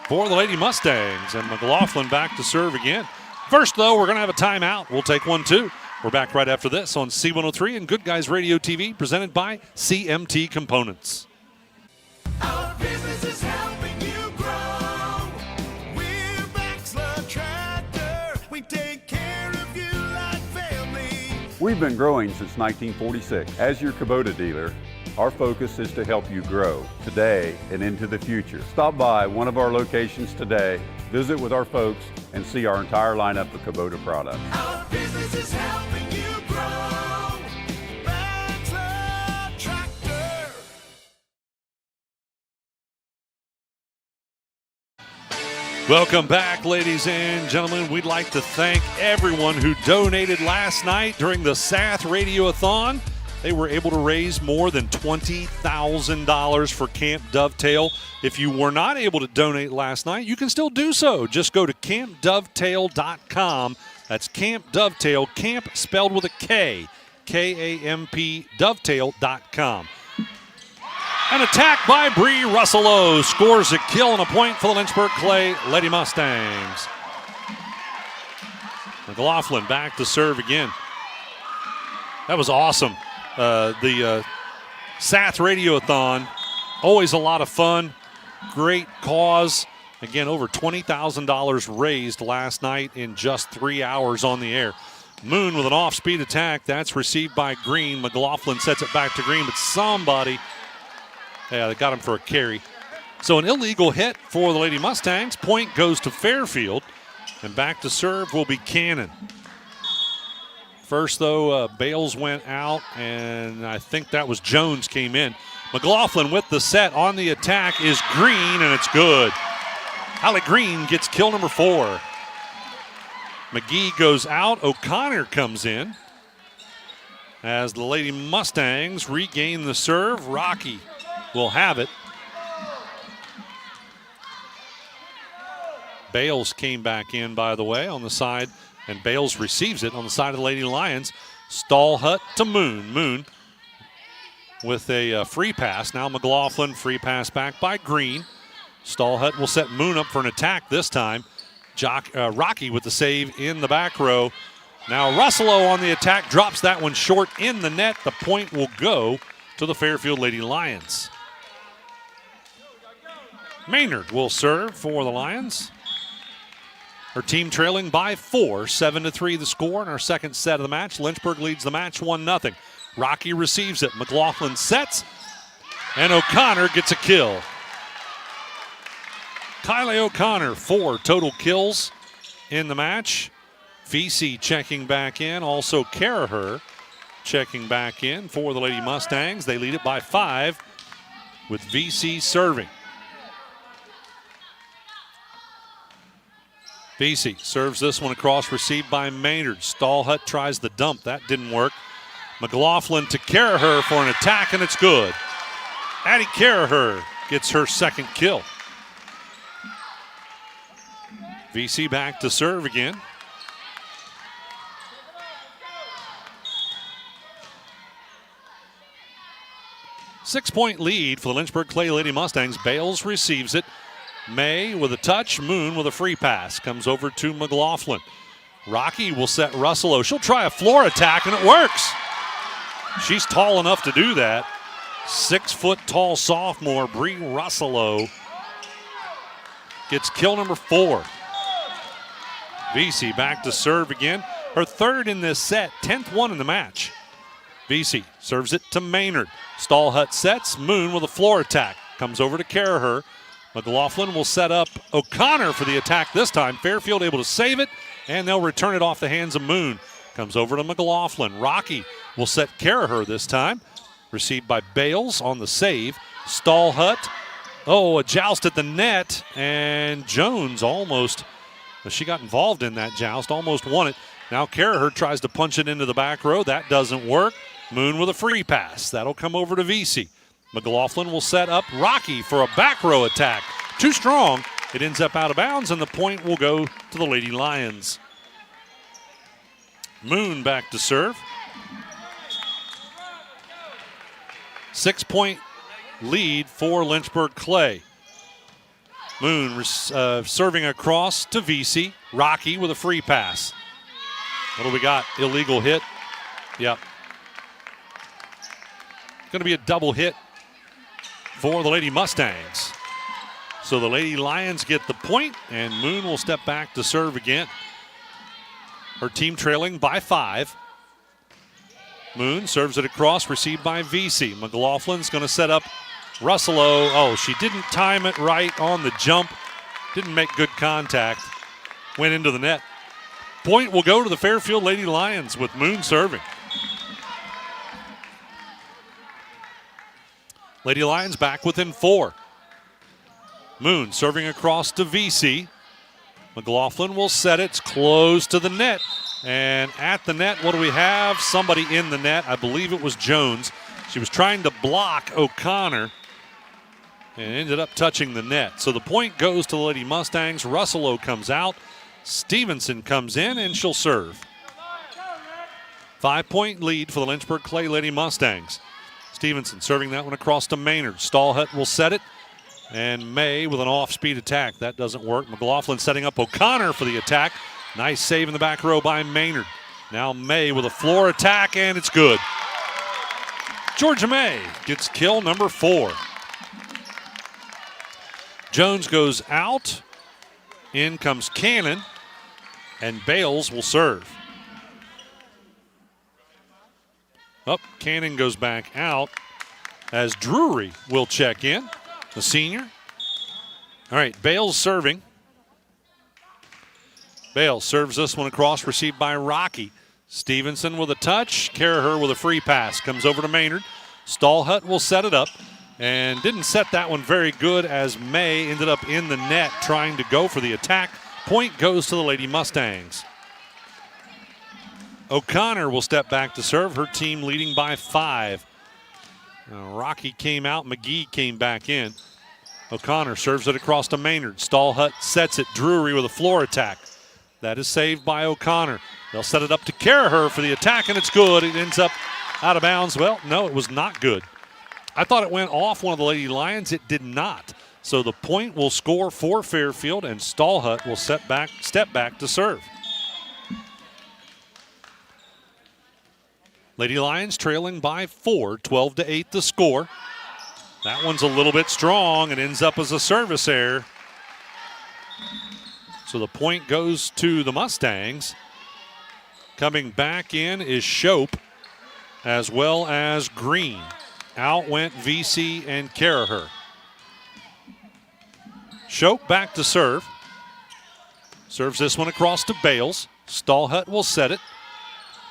for the Lady Mustangs, and McLaughlin back to serve again. First, though, we're going to have a timeout. We'll take one, too. We're back right after this on C103 and Good Guys Radio TV, presented by CMT Components. Our business is helping you grow. We're Baxler Tractor. We take care of you like family. We've been growing since 1946. As your Kubota dealer, our focus is to help you grow today and into the future. Stop by one of our locations today, visit with our folks, and see our entire lineup of Kubota products. Our business is helping you grow. Baxter Tractor. Welcome back, ladies and gentlemen. We'd like to thank everyone who donated last night during the Sath Radiothon. They were able to raise more than $20,000 for Camp Dovetail. If you were not able to donate last night, you can still do so. Just go to campdovetail.com. That's Camp Dovetail, camp spelled with a K, K-A-M-P, dovetail.com. An attack by Bree Russello scores a kill and a point for the Lynchburg Clay Lady Mustangs. McLaughlin back to serve again. That was awesome. The Sath Radiothon Always a lot of fun. Great cause. Again, over $20,000 raised last night in just 3 hours on the air. Moon with an off-speed attack. That's received by Green. McLaughlin sets it back to Green, but somebody, they got him for a carry. So an illegal hit for the Lady Mustangs. Point goes to Fairfield, and back to serve will be Cannon. First, though, Bales went out, and I think that was Jones came in. McLaughlin with the set on the attack is Green, and it's good. Hallie Green gets kill number 4. McGee goes out. O'Connor comes in as the Lady Mustangs regain the serve. Rocky will have it. Bales came back in, by the way, on the side, and Bales receives it on the side of the Lady Lions. Stallhut to Moon. Moon with a free pass. Now McLaughlin, free pass back by Green. Stallhut will set Moon up for an attack this time. Rocky with the save in the back row. Now Russello on the attack, drops that one short in the net. The point will go to the Fairfield Lady Lions. Maynard will serve for the Lions. Her team trailing by 4, 7-3 the score in our second set of the match. Lynchburg leads the match 1-0. Rocky receives it. McLaughlin sets, and O'Connor gets a kill. Kylie O'Connor, 4 total kills in the match. VC checking back in. Also Caraher checking back in for the Lady Mustangs. They lead it by 5 with VC serving. VC serves this one across, received by Maynard. Stallhut tries the dump. That didn't work. McLaughlin to Caraher for an attack, and it's good. Addie Caraher gets her second kill. VC back to serve again. Six-point lead for the Lynchburg Clay Lady Mustangs. Bales receives it. May with a touch. Moon with a free pass. Comes over to McLaughlin. Rocky will set Russello. She'll try a floor attack, and it works. She's tall enough to do that. 6-foot-tall sophomore Bree Russello gets kill number 4. VC back to serve again. Her third in this set, 10th one in the match. VC serves it to Maynard. Stallhut sets. Moon with a floor attack. Comes over to Caraher. McLaughlin will set up O'Connor for the attack this time. Fairfield able to save it, and they'll return it off the hands of Moon. Comes over to McLaughlin. Rocky will set Caraher this time. Received by Bales on the save. Stallhut. A joust at the net, and Jones almost, she got involved in that joust, almost won it. Now Caraher tries to punch it into the back row. That doesn't work. Moon with a free pass. That'll come over to VC. McLaughlin will set up Rocky for a back row attack. Too strong. It ends up out of bounds, and the point will go to the Lady Lions. Moon back to serve. 6-point lead for Lynchburg Clay. Moon serving across to VC. Rocky with a free pass. What do we got? Illegal hit. Yep. Going to be a double hit for the Lady Mustangs. So the Lady Lions get the point, and Moon will step back to serve again. Her team trailing by 5. Moon serves it across, received by VC. McLaughlin's going to set up Russello. She didn't time it right on the jump. Didn't make good contact. Went into the net. Point will go to the Fairfield Lady Lions with Moon serving. Lady Lions back within 4. Moon serving across to VC. McLaughlin will set it. It's close to the net. And at the net, what do we have? Somebody in the net. I believe it was Jones. She was trying to block O'Connor and ended up touching the net. So the point goes to the Lady Mustangs. Russello comes out. Stevenson comes in, and she'll serve. 5-point lead for the Lynchburg Clay Lady Mustangs. Stevenson serving that one across to Maynard. Stallhut will set it. And May with an off-speed attack. That doesn't work. McLaughlin setting up O'Connor for the attack. Nice save in the back row by Maynard. Now May with a floor attack, and it's good. Georgia May gets kill number 4. Jones goes out. In comes Cannon, and Bales will serve. Cannon goes back out as Drury will check in, the senior. All right, Bales serving. Bales serves this one across, received by Rocky. Stevenson with a touch. Caraher with a free pass. Comes over to Maynard. Stallhut will set it up. And didn't set that one very good as May ended up in the net trying to go for the attack. Point goes to the Lady Mustangs. O'Connor will step back to serve. Her team leading by 5. Rocky came out. McGee came back in. O'Connor serves it across to Maynard. Stallhut sets it. Drury with a floor attack. That is saved by O'Connor. They'll set it up to Caraher for the attack, and it's good. It ends up out of bounds. Well, no, it was not good. I thought it went off one of the Lady Lions. It did not. So the point will score for Fairfield, and Stallhut will step back to serve. Lady Lions trailing by 4, 12-8 the score. That one's a little bit strong. It ends up as a service error. So the point goes to the Mustangs. Coming back in is Shope as well as Green. Out went VC and Caraher. Shope back to serve. Serves this one across to Bales. Stallhut will set it.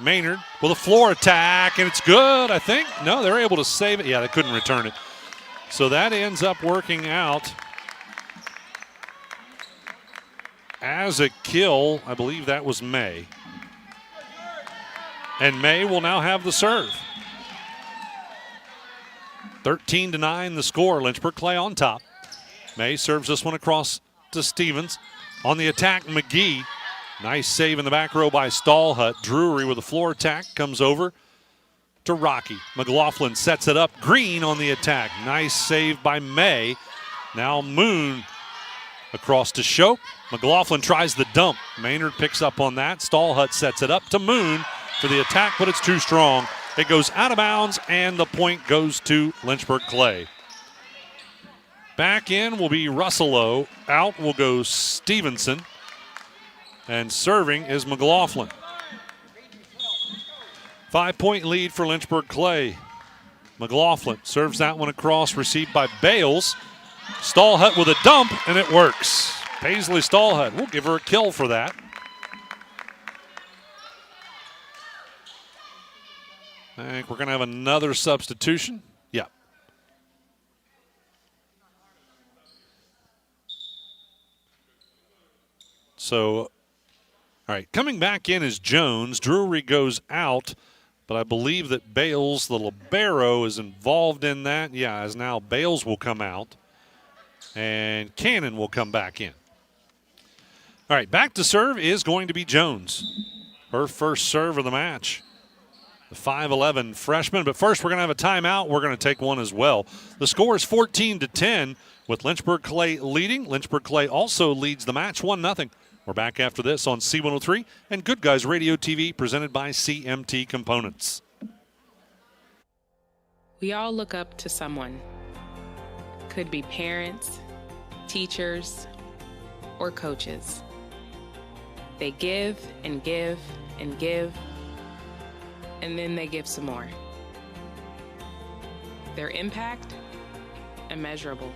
Maynard with a floor attack, and it's good, I think. No, they're able to save it. Yeah, they couldn't return it. So that ends up working out as a kill. I believe that was May. And May will now have the serve. 13-9 the score. Lynchburg Clay on top. May serves this one across to Stevens. On the attack, McGee. Nice save in the back row by Stallhut. Drury with a floor attack comes over to Rocky. McLaughlin sets it up. Green on the attack. Nice save by May. Now Moon across to Shope. McLaughlin tries the dump. Maynard picks up on that. Stallhut sets it up to Moon for the attack, but it's too strong. It goes out of bounds, and the point goes to Lynchburg Clay. Back in will be Russello. Out will go Stevenson. And serving is McLaughlin. 5-point lead for Lynchburg Clay. McLaughlin serves that one across, received by Bales. Stallhut with a dump, and it works. Paisley Stallhut, we'll give her a kill for that. I think we're going to have another substitution. Yeah. So, all right, coming back in is Jones. Drury goes out, but I believe that Bales, the libero, is involved in that. Yeah, as now Bales will come out, and Cannon will come back in. All right, back to serve is going to be Jones. Her first serve of the match. The 5'11 freshman. But first, we're going to have a timeout. We're going to take one as well. The score is 14-10 with Lynchburg Clay leading. Lynchburg Clay also leads the match 1-0. We're back after this on C103 and Good Guys Radio TV presented by CMT Components. We all look up to someone. Could be parents, teachers, or coaches. They give and give and give, and then they give some more. Their impact, immeasurable.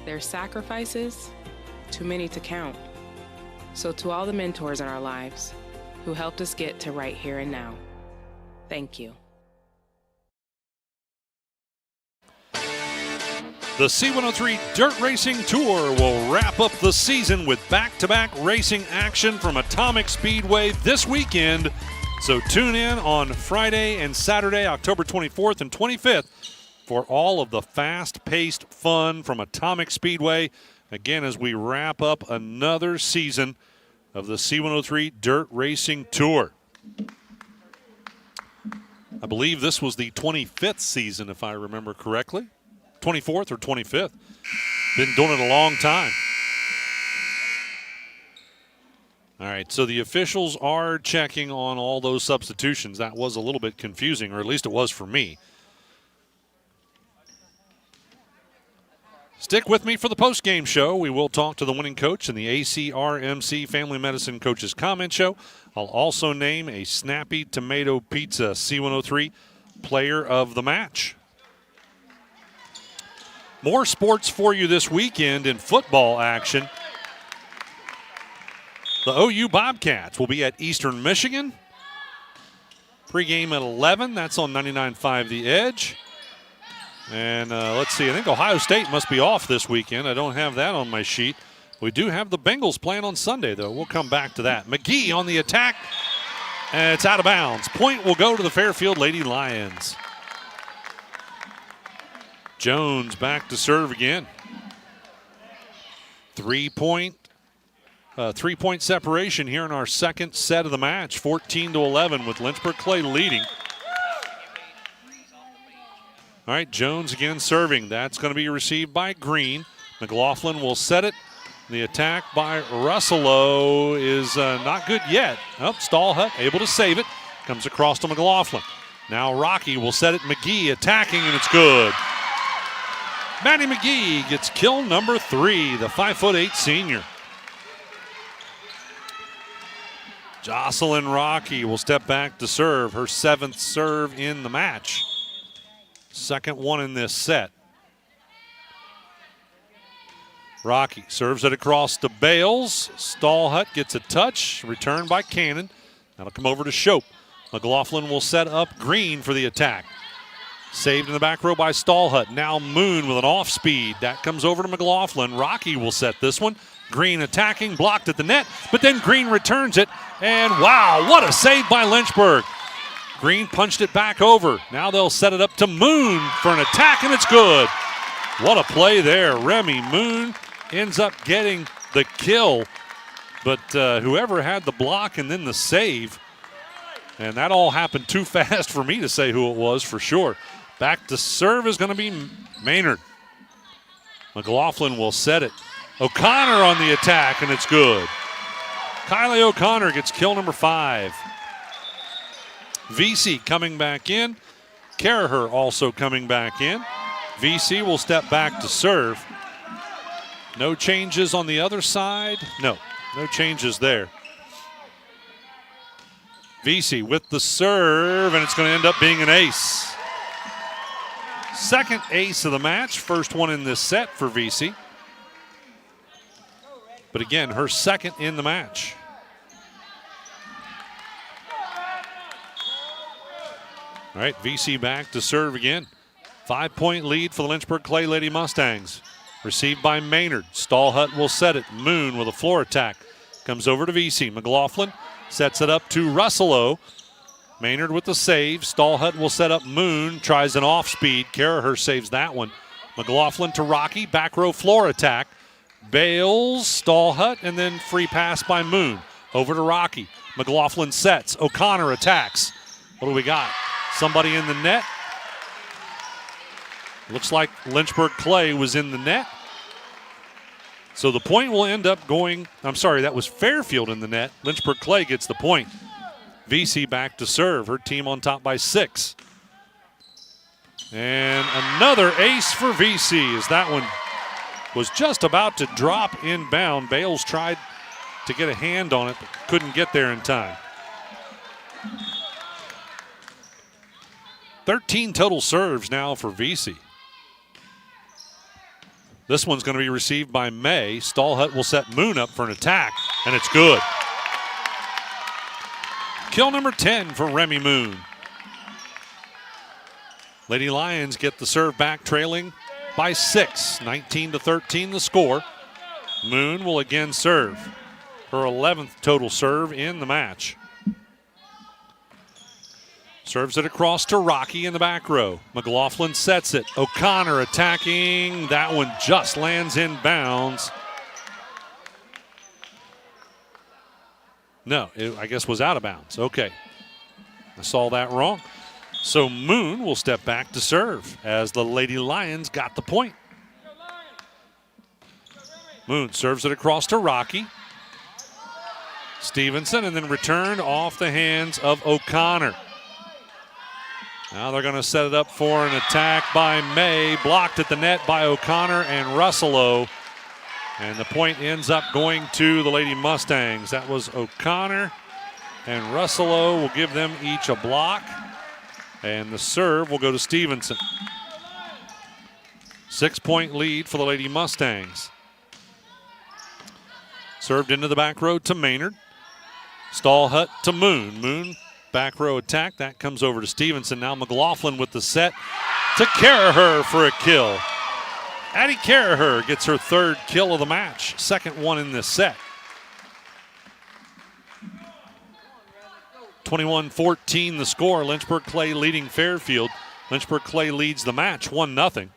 Their sacrifices, too many to count. So to all the mentors in our lives who helped us get to right here and now, thank you. The C103 Dirt Racing Tour will wrap up the season with back-to-back racing action from Atomic Speedway this weekend. So tune in on Friday and Saturday, October 24th and 25th for all of the fast-paced fun from Atomic Speedway. Again, as we wrap up another season of the C103 Dirt Racing Tour. I believe this was the 25th season, if I remember correctly. 24th or 25th. Been doing it a long time. All right, so the officials are checking on all those substitutions. That was a little bit confusing, or at least it was for me. Stick with me for the post-game show. We will talk to the winning coach in the ACRMC Family Medicine Coaches Comment Show. I'll also name a Snappy Tomato Pizza C103 Player of the Match. More sports for you this weekend in football action. The OU Bobcats will be at Eastern Michigan. Pre-game at 11. That's on 99.5 The Edge. And let's see, I think Ohio State must be off this weekend. I don't have that on my sheet. We do have the Bengals playing on Sunday, though. We'll come back to that. McGee on the attack, and it's out of bounds. Point will go to the Fairfield Lady Lions. Jones back to serve again. Three-point separation here in our second set of the match, 14-11 with Lynchburg Clay leading. All right, Jones again serving. That's going to be received by Green. McLaughlin will set it. The attack by Russello is not good yet. Stallhut able to save it. Comes across to McLaughlin. Now Rocky will set it. McGee attacking, and it's good. Maddie McGee gets kill number 3, the 5'8" senior. Jocelyn Rocky will step back to serve. Her 7th serve in the match. Second one in this set. Rocky serves it across to Bales. Stallhut gets a touch. Returned by Cannon. That'll come over to Shope. McLaughlin will set up Green for the attack. Saved in the back row by Stallhut. Now Moon with an off speed. That comes over to McLaughlin. Rocky will set this one. Green attacking, blocked at the net, but then Green returns it. And wow, what a save by Lynchburg. Green punched it back over. Now they'll set it up to Moon for an attack, and it's good. What a play there. Remy Moon ends up getting the kill, but whoever had the block and then the save, and that all happened too fast for me to say who it was for sure. Back to serve is going to be Maynard. McLaughlin will set it. O'Connor on the attack, and it's good. Kylie O'Connor gets kill number 5. VC coming back in. Caraher also coming back in. VC will step back to serve. No changes on the other side. No changes there. VC with the serve, and it's going to end up being an ace. Second ace of the match. First one in this set for VC. But again, her second in the match. All right, VC back to serve again. 5-point lead for the Lynchburg Clay Lady Mustangs. Received by Maynard. Stallhut will set it. Moon with a floor attack. Comes over to VC. McLaughlin sets it up to Russello. Maynard with the save. Stallhut will set up Moon. Tries an off speed. Caraher saves that one. McLaughlin to Rocky. Back row floor attack. Bales, Stallhut, and then free pass by Moon. Over to Rocky. McLaughlin sets. O'Connor attacks. What do we got? Somebody in the net. Looks like Lynchburg Clay was in the net. So the point will end up going, I'm sorry, that was Fairfield in the net. Lynchburg Clay gets the point. VC back to serve. Her team on top by 6. And another ace for VC as that one was just about to drop inbound. Bales tried to get a hand on it, but couldn't get there in time. 13 total serves now for VC. This one's going to be received by May. Stallhut will set Moon up for an attack, and it's good. Kill number 10 for Remy Moon. Lady Lions get the serve back, trailing by 6. 19-13 the score. Moon will again serve. Her 11th total serve in the match. Serves it across to Rocky in the back row. McLaughlin sets it. O'Connor attacking. That one just lands in bounds. No, it, I guess was out of bounds. Okay. I saw that wrong. So Moon will step back to serve as the Lady Lions got the point. Moon serves it across to Rocky. Stevenson, and then returned off the hands of O'Connor. Now they're going to set it up for an attack by May, blocked at the net by O'Connor and Russello. And the point ends up going to the Lady Mustangs. That was O'Connor and Russello will give them each a block. And the serve will go to Stevenson. 6-point lead for the Lady Mustangs. Served into the back row to Maynard. Stallhut to Moon. Moon, back row attack. That comes over to Stevenson. Now McLaughlin with the set to Caraher for a kill. Addie Caraher gets her third kill of the match. Second one in this set. 21-14 the score. Lynchburg Clay leading Fairfield. Lynchburg Clay leads the match 1-0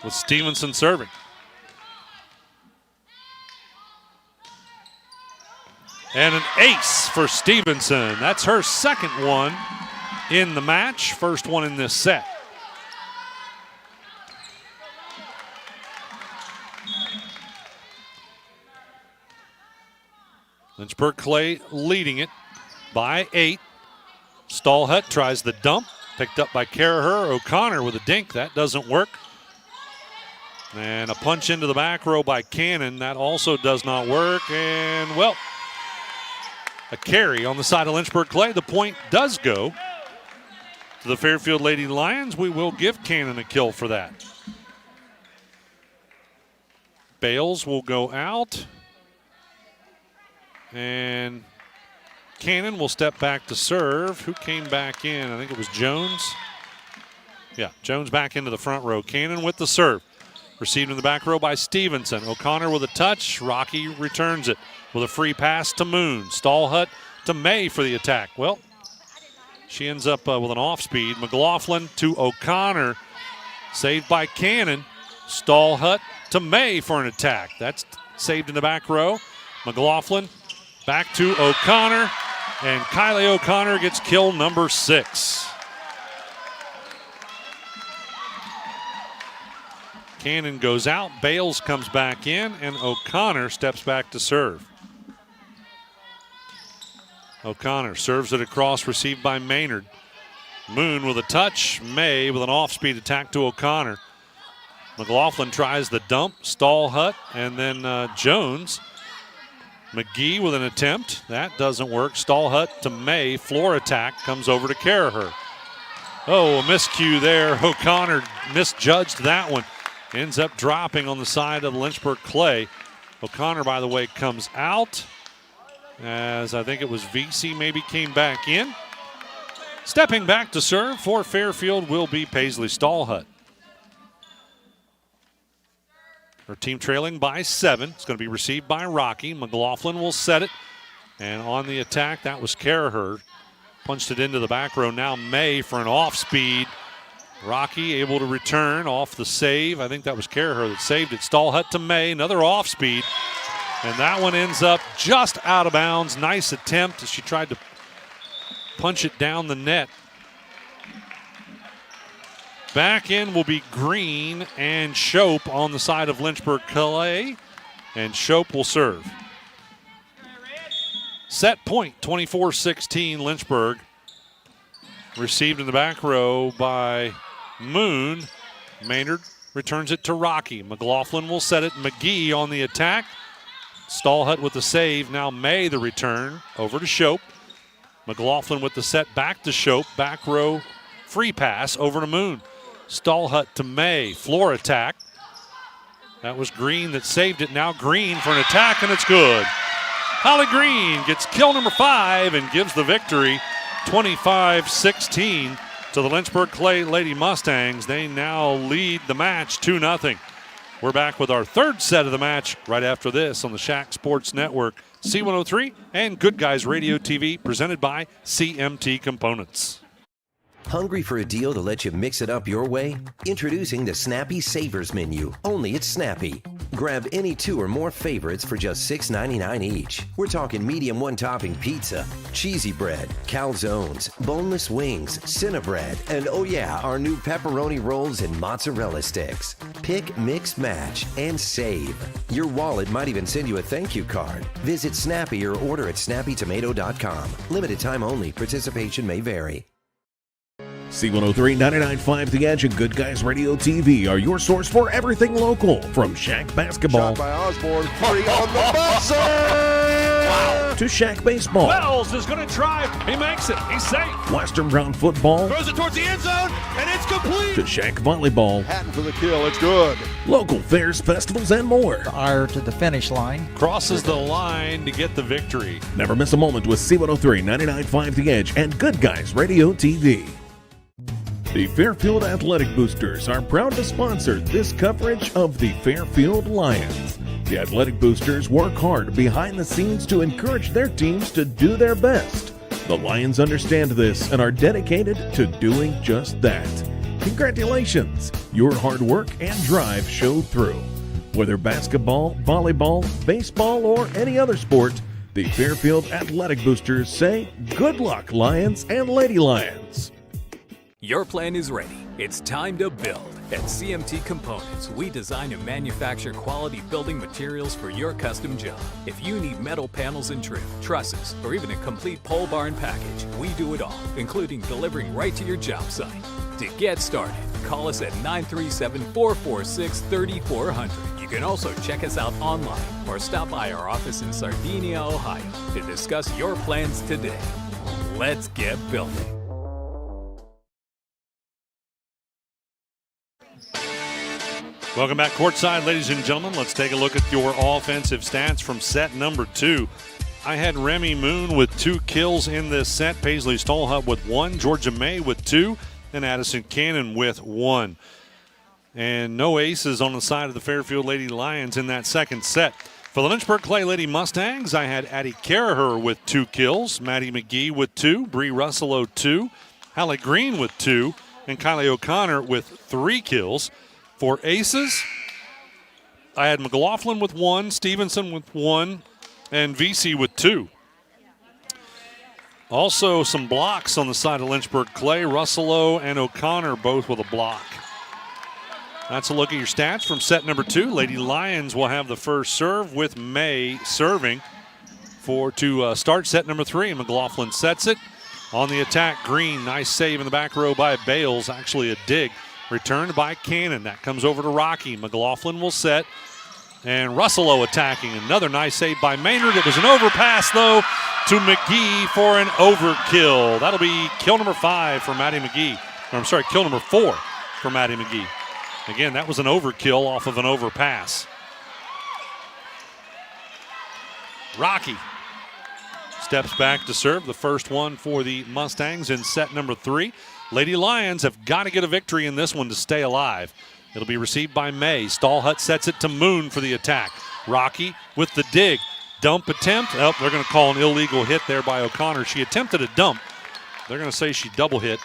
with Stevenson serving. And an ace for Stevenson. That's her second one in the match. First one in this set. Lynchburg Clay leading it by 8. Stallhut tries the dump. Picked up by Caraher. O'Connor with a dink. That doesn't work. And a punch into the back row by Cannon. That also does not work. And, well, a carry on the side of Lynchburg Clay. The point does go to the Fairfield Lady Lions. We will give Cannon a kill for that. Bales will go out. And Cannon will step back to serve. Who came back in? I think it was Jones. Yeah, Jones back into the front row. Cannon with the serve. Received in the back row by Stevenson. O'Connor with a touch. Rocky returns it with a free pass to Moon. Stallhut to May for the attack. Well, she ends up with an off speed. McLaughlin to O'Connor. Saved by Cannon. Stallhut to May for an attack. That's saved in the back row. McLaughlin back to O'Connor. And Kylie O'Connor gets kill number 6. Cannon goes out, Bales comes back in, and O'Connor steps back to serve. O'Connor serves it across, received by Maynard. Moon with a touch, May with an off-speed attack to O'Connor. McLaughlin tries the dump, Stallhut, and then Jones. McGee with an attempt. That doesn't work. Stallhut to May. Floor attack comes over to Caraher. Oh, a miscue there. O'Connor misjudged that one. Ends up dropping on the side of Lynchburg Clay. O'Connor, by the way, comes out as I think it was VC maybe came back in. Stepping back to serve for Fairfield will be Paisley Stallhut. Her team trailing by 7. It's going to be received by Rocky. McLaughlin will set it. And on the attack, that was Caraher. Punched it into the back row. Now May for an off-speed. Rocky able to return off the save. I think that was Caraher that saved it. Stallhut to May. Another off-speed. And that one ends up just out of bounds. Nice attempt as she tried to punch it down the net. Back in will be Green and Shope on the side of Lynchburg Clay. And Shope will serve. Set point, 24-16 Lynchburg. Received in the back row by Moon. Maynard returns it to Rocky. McLaughlin will set it. McGee on the attack. Stallhut with the save. Now May the return over to Shope. McLaughlin with the set back to Shope. Back row free pass over to Moon. Stallhut to May. Floor attack. That was Green that saved it. Now Green for an attack, and it's good. Holly Green gets kill number 5 and gives the victory 25-16 to the Lynchburg Clay Lady Mustangs. They now lead the match 2-0. We're back with our third set of the match right after this on the Shack Sports Network, C103, and Good Guys Radio TV, presented by CMT Components. Hungry for a deal to let you mix it up your way? Introducing the Snappy Savers Menu, only at Snappy. Grab any 2 or more favorites for just $6.99 each. We're talking medium one-topping pizza, cheesy bread, calzones, boneless wings, Cinnabread, and oh yeah, our new pepperoni rolls and mozzarella sticks. Pick, mix, match, and save. Your wallet might even send you a thank you card. Visit Snappy or order at snappytomato.com. Limited time only. Participation may vary. C103 99.5 The Edge and Good Guys Radio TV are your source for everything local. From Shack basketball Shot by Osborne, 3 on the buzzer! Wow! to Shack baseball. Wells is going to drive. He makes it. He's safe. Western Brown football Throws it towards the end zone, and it's complete! to Shack volleyball. Hatton for the kill, it's good. Local fairs, festivals, and more. Ire to the finish line. Crosses the line to get the victory. Never miss a moment with C103 99.5 The Edge and Good Guys Radio TV. The Fairfield Athletic Boosters are proud to sponsor this coverage of the Fairfield Lions. The Athletic Boosters work hard behind the scenes to encourage their teams to do their best. The Lions understand this and are dedicated to doing just that. Congratulations! Your hard work and drive show through. Whether basketball, volleyball, baseball, or any other sport, the Fairfield Athletic Boosters say, good luck, Lions and Lady Lions. Your plan is ready. It's time to build. At CMT Components, we design and manufacture quality building materials for your custom job. If you need metal panels and trim, trusses, or even a complete pole barn package, we do it all, including delivering right to your job site. To get started, call us at 937-446-3400. You can also check us out online or stop by our office in Sardinia, Ohio to discuss your plans today. Let's get building. Welcome back courtside, ladies and gentlemen. Let's take a look at your offensive stats from set number 2. I had Remy Moon with 2 kills in this set, Paisley Stallhut with 1, Georgia May with 2, and Addison Cannon with 1. And no aces on the side of the Fairfield Lady Lions in that second set. For the Lynchburg Clay Lady Mustangs, I had Addie Caraher with 2 kills, Maddie McGee with 2, Bree Russello 2, Hallie Green with 2, and Kylie O'Connor with 3 kills. For aces, I had McLaughlin with 1, Stevenson with 1, and VC with 2. Also some blocks on the side of Lynchburg Clay. Russello and O'Connor both with a block. That's a look at your stats from set number 2. Lady Lions will have the first serve with May serving to start set number 3. And McLaughlin sets it. On the attack, Green. Nice save in the back row by Bales. Actually a dig. Returned by Cannon. That comes over to Rocky. McLaughlin will set. And Russello attacking. Another nice save by Maynard. It was an overpass, though, to McGee for an overkill. That'll be kill number 5 for Maddie McGee. Or, I'm sorry, kill number 4 for Maddie McGee. Again, that was an overkill off of an overpass. Rocky steps back to serve. The first one for the Mustangs in set number 3. Lady Lions have got to get a victory in this one to stay alive. It'll be received by May. Stallhut sets it to Moon for the attack. Rocky with the dig. Dump attempt. Oh, they're going to call an illegal hit there by O'Connor. She attempted a dump. They're going to say she double hit.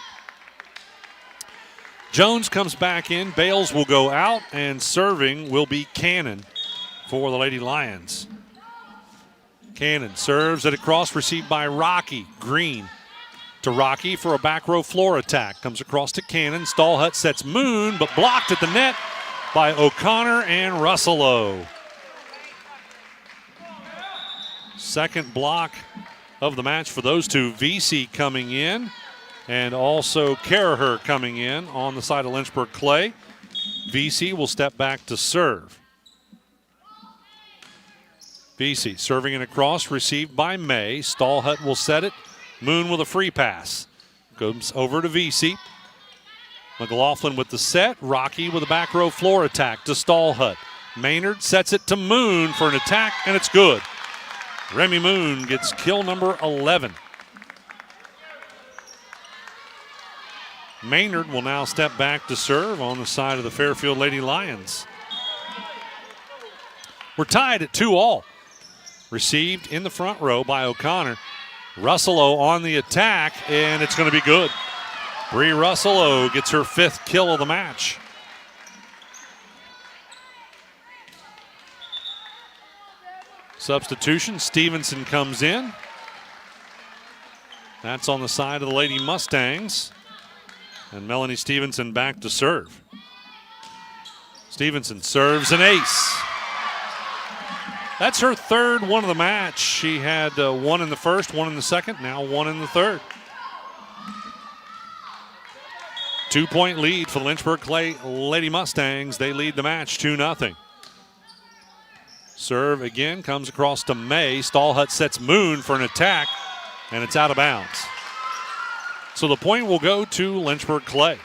Jones comes back in. Bales will go out, and serving will be Cannon for the Lady Lions. Cannon serves it across, received by Rocky. Green to Rocky for a back row floor attack. Comes across to Cannon. Stallhut sets Moon, but blocked at the net by O'Connor and Russello. Second block of the match for those two. VC coming in, and also Caraher coming in on the side of Lynchburg Clay. VC will step back to serve. VC serving it across, received by May. Stallhut will set it. Moon with a free pass. Goes over to VC. McLaughlin with the set. Rocky with a back row floor attack to Stallhut. Maynard sets it to Moon for an attack, and it's good. Remy Moon gets kill number 11. Maynard will now step back to serve on the side of the Fairfield Lady Lions. We're tied at 2-all. Received in the front row by O'Connor. Russello on the attack, and it's going to be good. Bree Russello gets her 5th kill of the match. Substitution, Stevenson comes in. That's on the side of the Lady Mustangs. And Melanie Stevenson back to serve. Stevenson serves an ace. That's her 3rd one of the match. She had 1 in the first, 1 in the second, now 1 in the third. 2-point lead for the Lynchburg Clay Lady Mustangs. They lead the match 2-0. Serve again comes across to May. Stallhut sets Moon for an attack, and it's out of bounds. So the point will go to Lynchburg Clay.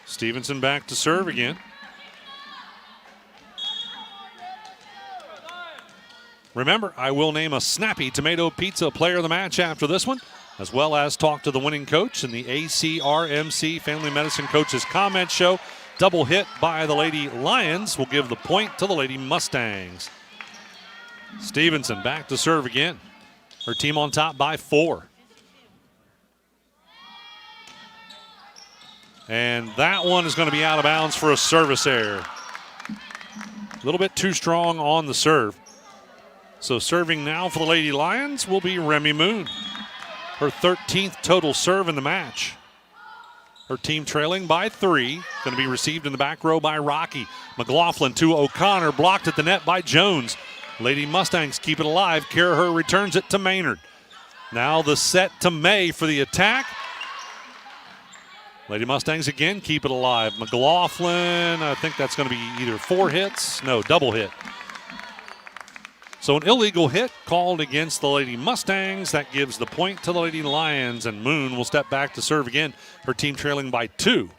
Stevenson back to serve again. Remember, I will name a Snappy Tomato Pizza player of the match after this one, as well as talk to the winning coach in the ACRMC Family Medicine Coaches Comment Show. Double hit by the Lady Lions will give the point to the Lady Mustangs. Stevenson back to serve again. Her team on top by 4. And that one is going to be out of bounds for a service error. A little bit too strong on the serve. So serving now for the Lady Lions will be Remy Moon. Her 13th total serve in the match. Her team trailing by 3. Going to be received in the back row by Rocky. McLaughlin to O'Connor, blocked at the net by Jones. Lady Mustangs keep it alive. Karaher returns it to Maynard. Now the set to May for the attack. Lady Mustangs again keep it alive. McLaughlin, I think that's going to be either 4 hits. No, double hit. So an illegal hit called against the Lady Mustangs. That gives the point to the Lady Lions, and Moon will step back to serve again. Her team trailing by 2.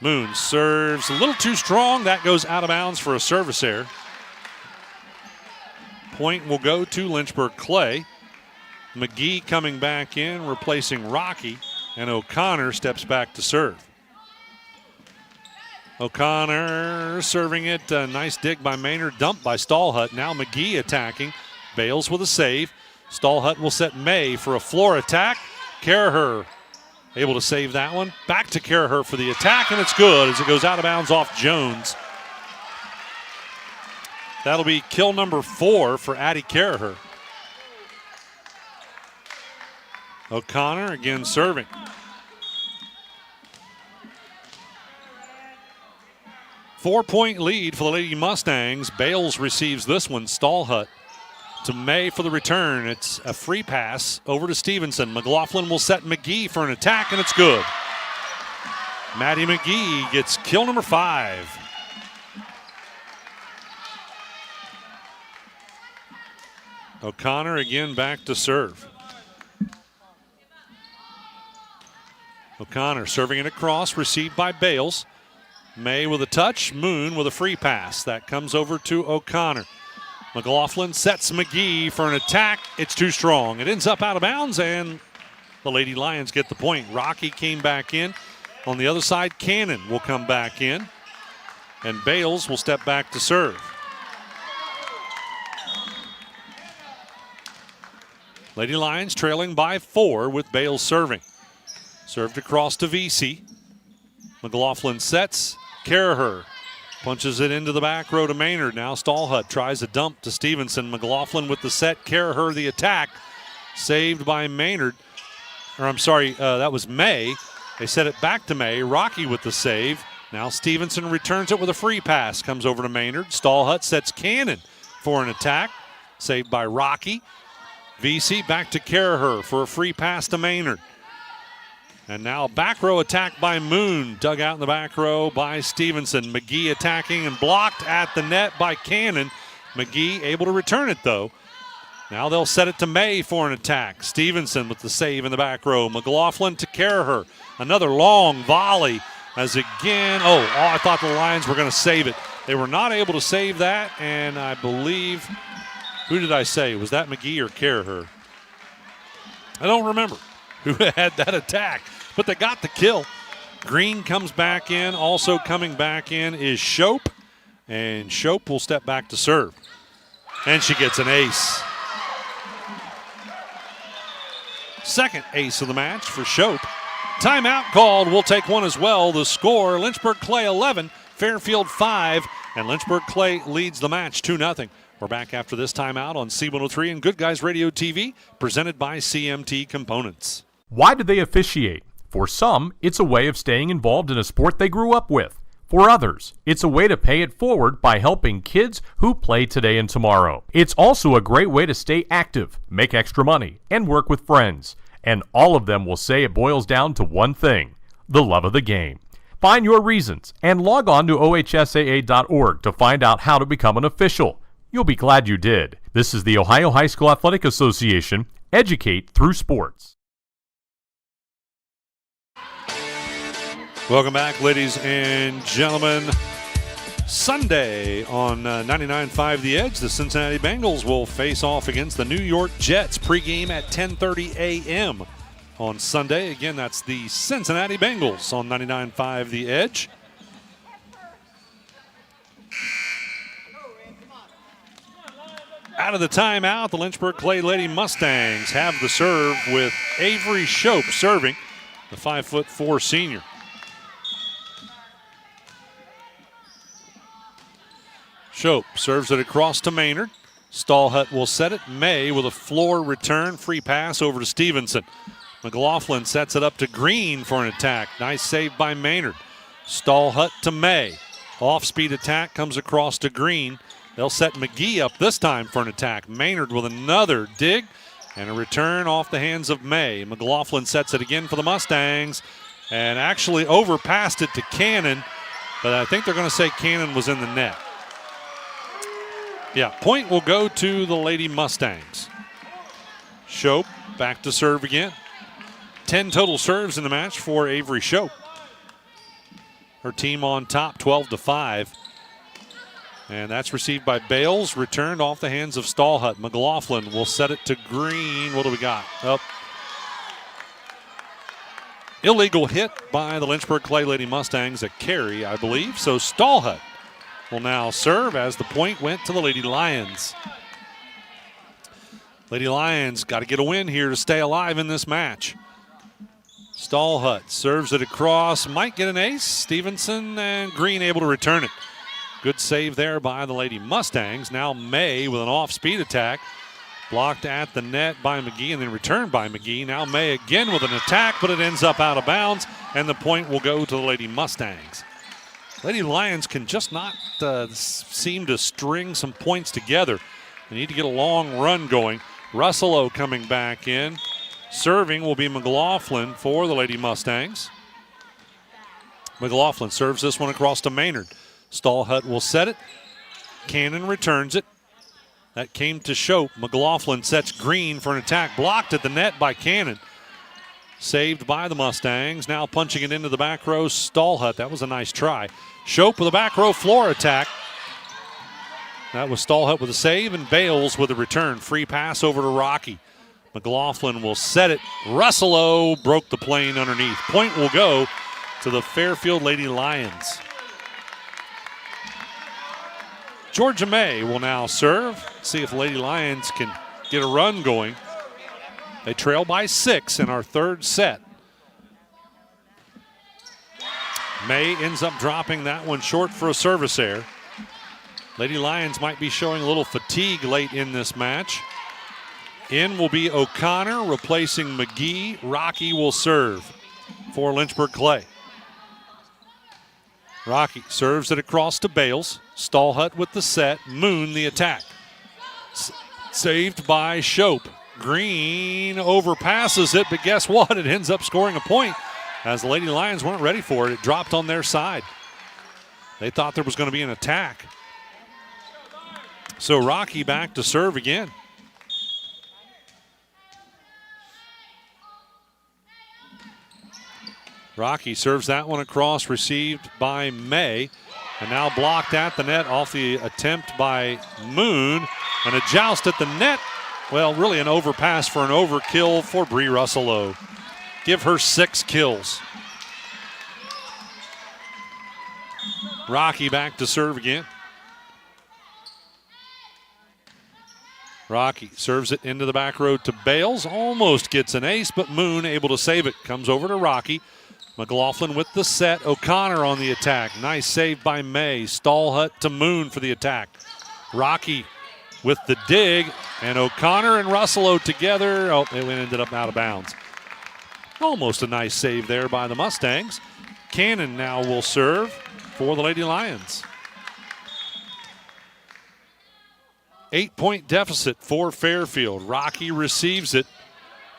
Moon serves a little too strong. That goes out of bounds for a service error. Point will go to Lynchburg Clay. McGee coming back in, replacing Rocky, and O'Connor steps back to serve. O'Connor serving it. Nice dig by Maynard. Dumped by Stallhut. Now McGee attacking. Bales with a save. Stallhut will set May for a floor attack. Karaher able to save that one. Back to Karaher for the attack, and it's good as it goes out of bounds off Jones. That'll be kill number 4 for Addie Karaher. O'Connor again serving. Four-point lead for the Lady Mustangs. Bales receives this one. Stallhut to May for the return. It's a free pass over to Stevenson. McLaughlin will set McGee for an attack, and it's good. Maddie McGee gets kill number 5. O'Connor again back to serve. O'Connor serving it across, received by Bales. May with a touch, Moon with a free pass. That comes over to O'Connor. McLaughlin sets McGee for an attack. It's too strong. It ends up out of bounds, and the Lady Lions get the point. Rocky came back in. On the other side, Cannon will come back in, and Bales will step back to serve. Lady Lions trailing by 4 with Bales serving. Served across to VC. McLaughlin sets. Karaher punches it into the back row to Maynard. Now Stallhut tries a dump to Stevenson. McLaughlin with the set. Karaher the attack. Saved by Maynard. That was May. They set it back to May. Rocky with the save. Now Stevenson returns it with a free pass. Comes over to Maynard. Stallhut sets Cannon for an attack. Saved by Rocky. VC back to Karaher for a free pass to Maynard. And now back row attack by Moon. Dug out in the back row by Stevenson. McGee attacking and blocked at the net by Cannon. McGee able to return it though. Now they'll set it to May for an attack. Stevenson with the save in the back row. McLaughlin to Karaher. Another long volley as again, I thought the Lions were going to save it. They were not able to save that, and I believe, who did I say? Was that McGee or Karaher? I don't remember who had that attack, but they got the kill. Green comes back in. Also coming back in is Shope, and Shope will step back to serve. And she gets an ace. Second ace of the match for Shope. Timeout called. We'll take one as well. The score, Lynchburg Clay 11, Fairfield 5, and Lynchburg Clay leads the match 2-0. We're back after this timeout on C103 and Good Guys Radio TV, presented by CMT Components. Why do they officiate? For some, it's a way of staying involved in a sport they grew up with. For others, it's a way to pay it forward by helping kids who play today and tomorrow. It's also a great way to stay active, make extra money, and work with friends. and all of them will say it boils down to one thing: the love of the game. Find your reasons and log on to ohsaa.org to find out how to become an official. You'll be glad you did. This is the Ohio High School Athletic Association. Educate through sports. Welcome back, ladies and gentlemen. Sunday on 99.5 The Edge, the Cincinnati Bengals will face off against the New York Jets. Pregame at 10:30 a.m. on Sunday. Again, that's the Cincinnati Bengals on 99.5 The Edge. Out of the timeout, the Lynchburg Clay Lady Mustangs have the serve with Avery Shope serving, the 5'4" senior. Shope serves it across to Maynard. Stallhut will set it. May with a floor return, free pass over to Stevenson. McLaughlin sets it up to Green for an attack. Nice save by Maynard. Stallhut to May. Off-speed attack comes across to Green. They'll set McGee up this time for an attack. Maynard with another dig and a return off the hands of May. McLaughlin sets it again for the Mustangs and actually overpassed it to Cannon, but I think they're going to say Cannon was in the net. Yeah, point will go to the Lady Mustangs. Shope back to serve again. 10 total serves in the match for Avery Shope. Her team on top, 12-5. And that's received by Bales, returned off the hands of Stallhut. McLaughlin will set it to Green. What do we got? Up. Illegal hit by the Lynchburg Clay Lady Mustangs, a carry, I believe. So Stallhut will now serve as the point went to the Lady Lions. Lady Lions got to get a win here to stay alive in this match. Stallhut serves it across, might get an ace. Stevenson and Green able to return it. Good save there by the Lady Mustangs. Now May with an off-speed attack. Blocked at the net by McGee and then returned by McGee. Now May again with an attack, but it ends up out of bounds, and the point will go to the Lady Mustangs. Lady Lions can just not seem to string some points together. They need to get a long run going. Russello coming back in. Serving will be McLaughlin for the Lady Mustangs. McLaughlin serves this one across to Maynard. Stallhut will set it. Cannon returns it. That came to Shope. McLaughlin sets Green for an attack. Blocked at the net by Cannon. Saved by the Mustangs. Now punching it into the back row, Stallhut. That was a nice try. Shope with a back row floor attack. That was Stallhut with a save and Bales with a return. Free pass over to Rocky. McLaughlin will set it. Russello broke the plane underneath. Point will go to the Fairfield Lady Lions. Georgia May will now serve. See if the Lady Lions can get a run going. They trail by 6 in our third set. May ends up dropping that one short for a service error. Lady Lions might be showing a little fatigue late in this match. In will be O'Connor replacing McGee. Rocky will serve for Lynchburg Clay. Rocky serves it across to Bales. Stallhut with the set. Moon the attack. Saved by Shope. Green overpasses it, but guess what? It ends up scoring a point as the Lady Lions weren't ready for it. It dropped on their side. They thought there was going to be an attack. So Rocky back to serve again. Rocky serves that one across, received by May, and now blocked at the net off the attempt by Moon. And a joust at the net. Well, really an overpass for an overkill for Bree Russello. Give her 6 kills. Rocky back to serve again. Rocky serves it into the back row to Bales. Almost gets an ace, but Moon able to save it. Comes over to Rocky. McLaughlin with the set. O'Connor on the attack. Nice save by May. Stallhut to Moon for the attack. Rocky with the dig. And O'Connor and Russello together. Oh, it ended up out of bounds. Almost a nice save there by the Mustangs. Cannon now will serve for the Lady Lions. 8-point deficit for Fairfield. Rocky receives it.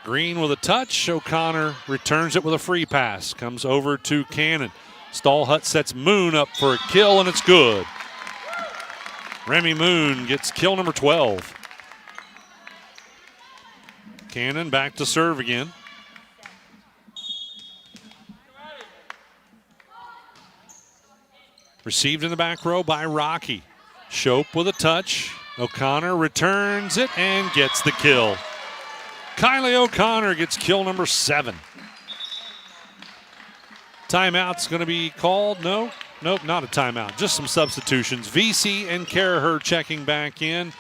Green with a touch. O'Connor returns it with a free pass. Comes over to Cannon. Stallhut sets Moon up for a kill, and it's good. Remy Moon gets kill number 12. Cannon back to serve again. Received in the back row by Rocky. Shope with a touch. O'Connor returns it and gets the kill. Kylie O'Connor gets kill number 7. Timeout's going to be called. Nope, not a timeout. Just some substitutions. VC and Caraher checking back in,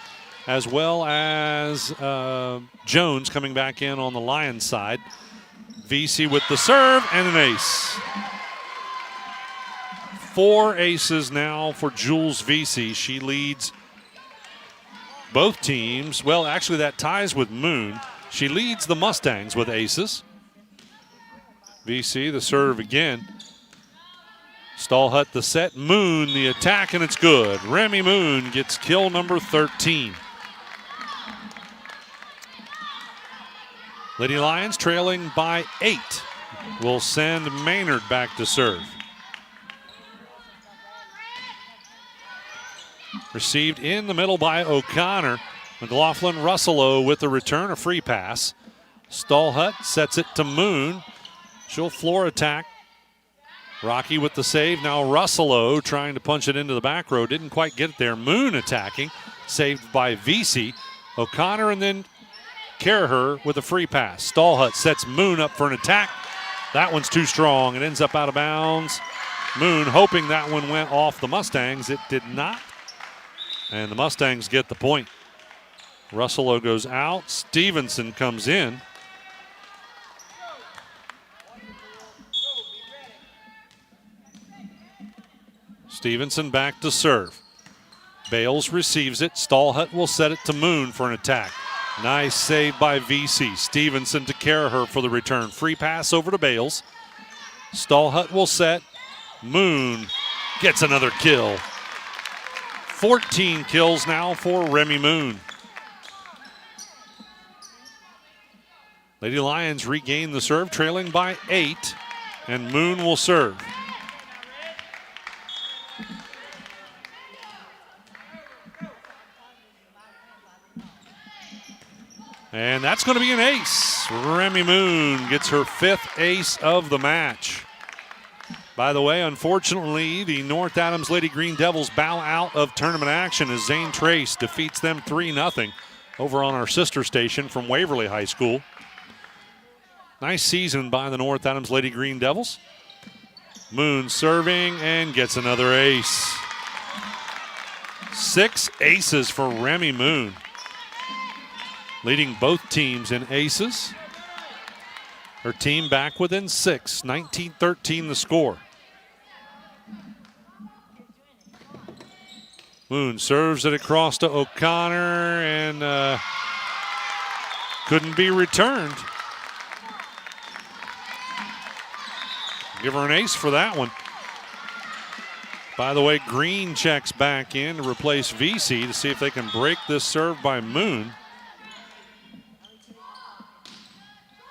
as well as Jones coming back in on the Lions side. VC with the serve and an ace. 4 aces now for Jules VC. She leads both teams. Well, actually, that ties with Moon. She leads the Mustangs with aces. VC, the serve again. Stallhut the set. Moon the attack, and it's good. Remy Moon gets kill number 13. Lady Lions trailing by 8 will send Maynard back to serve. Received in the middle by O'Connor. McLaughlin Russello with the return, a free pass. Stallhut sets it to Moon. She'll floor attack. Rocky with the save. Now Russello trying to punch it into the back row. Didn't quite get it there. Moon attacking. Saved by VC. O'Connor and then Caraher with a free pass. Stallhut sets Moon up for an attack. That one's too strong. It ends up out of bounds. Moon hoping that one went off the Mustangs. It did not. And the Mustangs get the point. Russello goes out. Stevenson comes in. Stevenson back to serve. Bales receives it. Stallhut will set it to Moon for an attack. Nice save by VC. Stevenson to Caraher for the return. Free pass over to Bales. Stallhut will set. Moon gets another kill. 14 kills now for Remy Moon. Lady Lions regain the serve, trailing by 8, and Moon will serve. And that's going to be an ace. Remy Moon gets her 5th ace of the match. By the way, unfortunately, the North Adams Lady Green Devils bow out of tournament action as Zane Trace defeats them 3-0 over on our sister station from Waverly High School. Nice season by the North Adams Lady Green Devils. Moon serving and gets another ace. 6 aces for Remy Moon, leading both teams in aces. Her team back within 6, 19-13 the score. Moon serves it across to O'Connor and couldn't be returned. Give her an ace for that one. By the way, Green checks back in to replace VC to see if they can break this serve by Moon.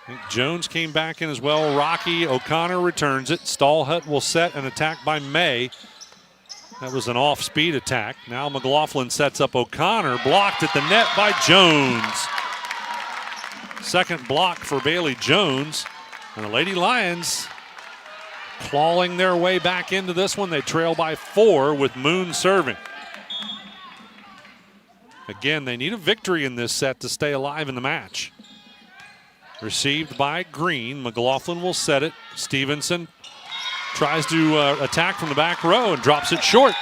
I think Jones came back in as well. Rocky, O'Connor returns it. Stallhut will set an attack by May. That was an off-speed attack. Now McLaughlin sets up O'Connor, blocked at the net by Jones. Second block for Bailey Jones. And the Lady Lions clawing their way back into this one. They trail by 4 with Moon serving. Again, they need a victory in this set to stay alive in the match. Received by Green. McLaughlin will set it. Stevenson tries to attack from the back row and drops it short.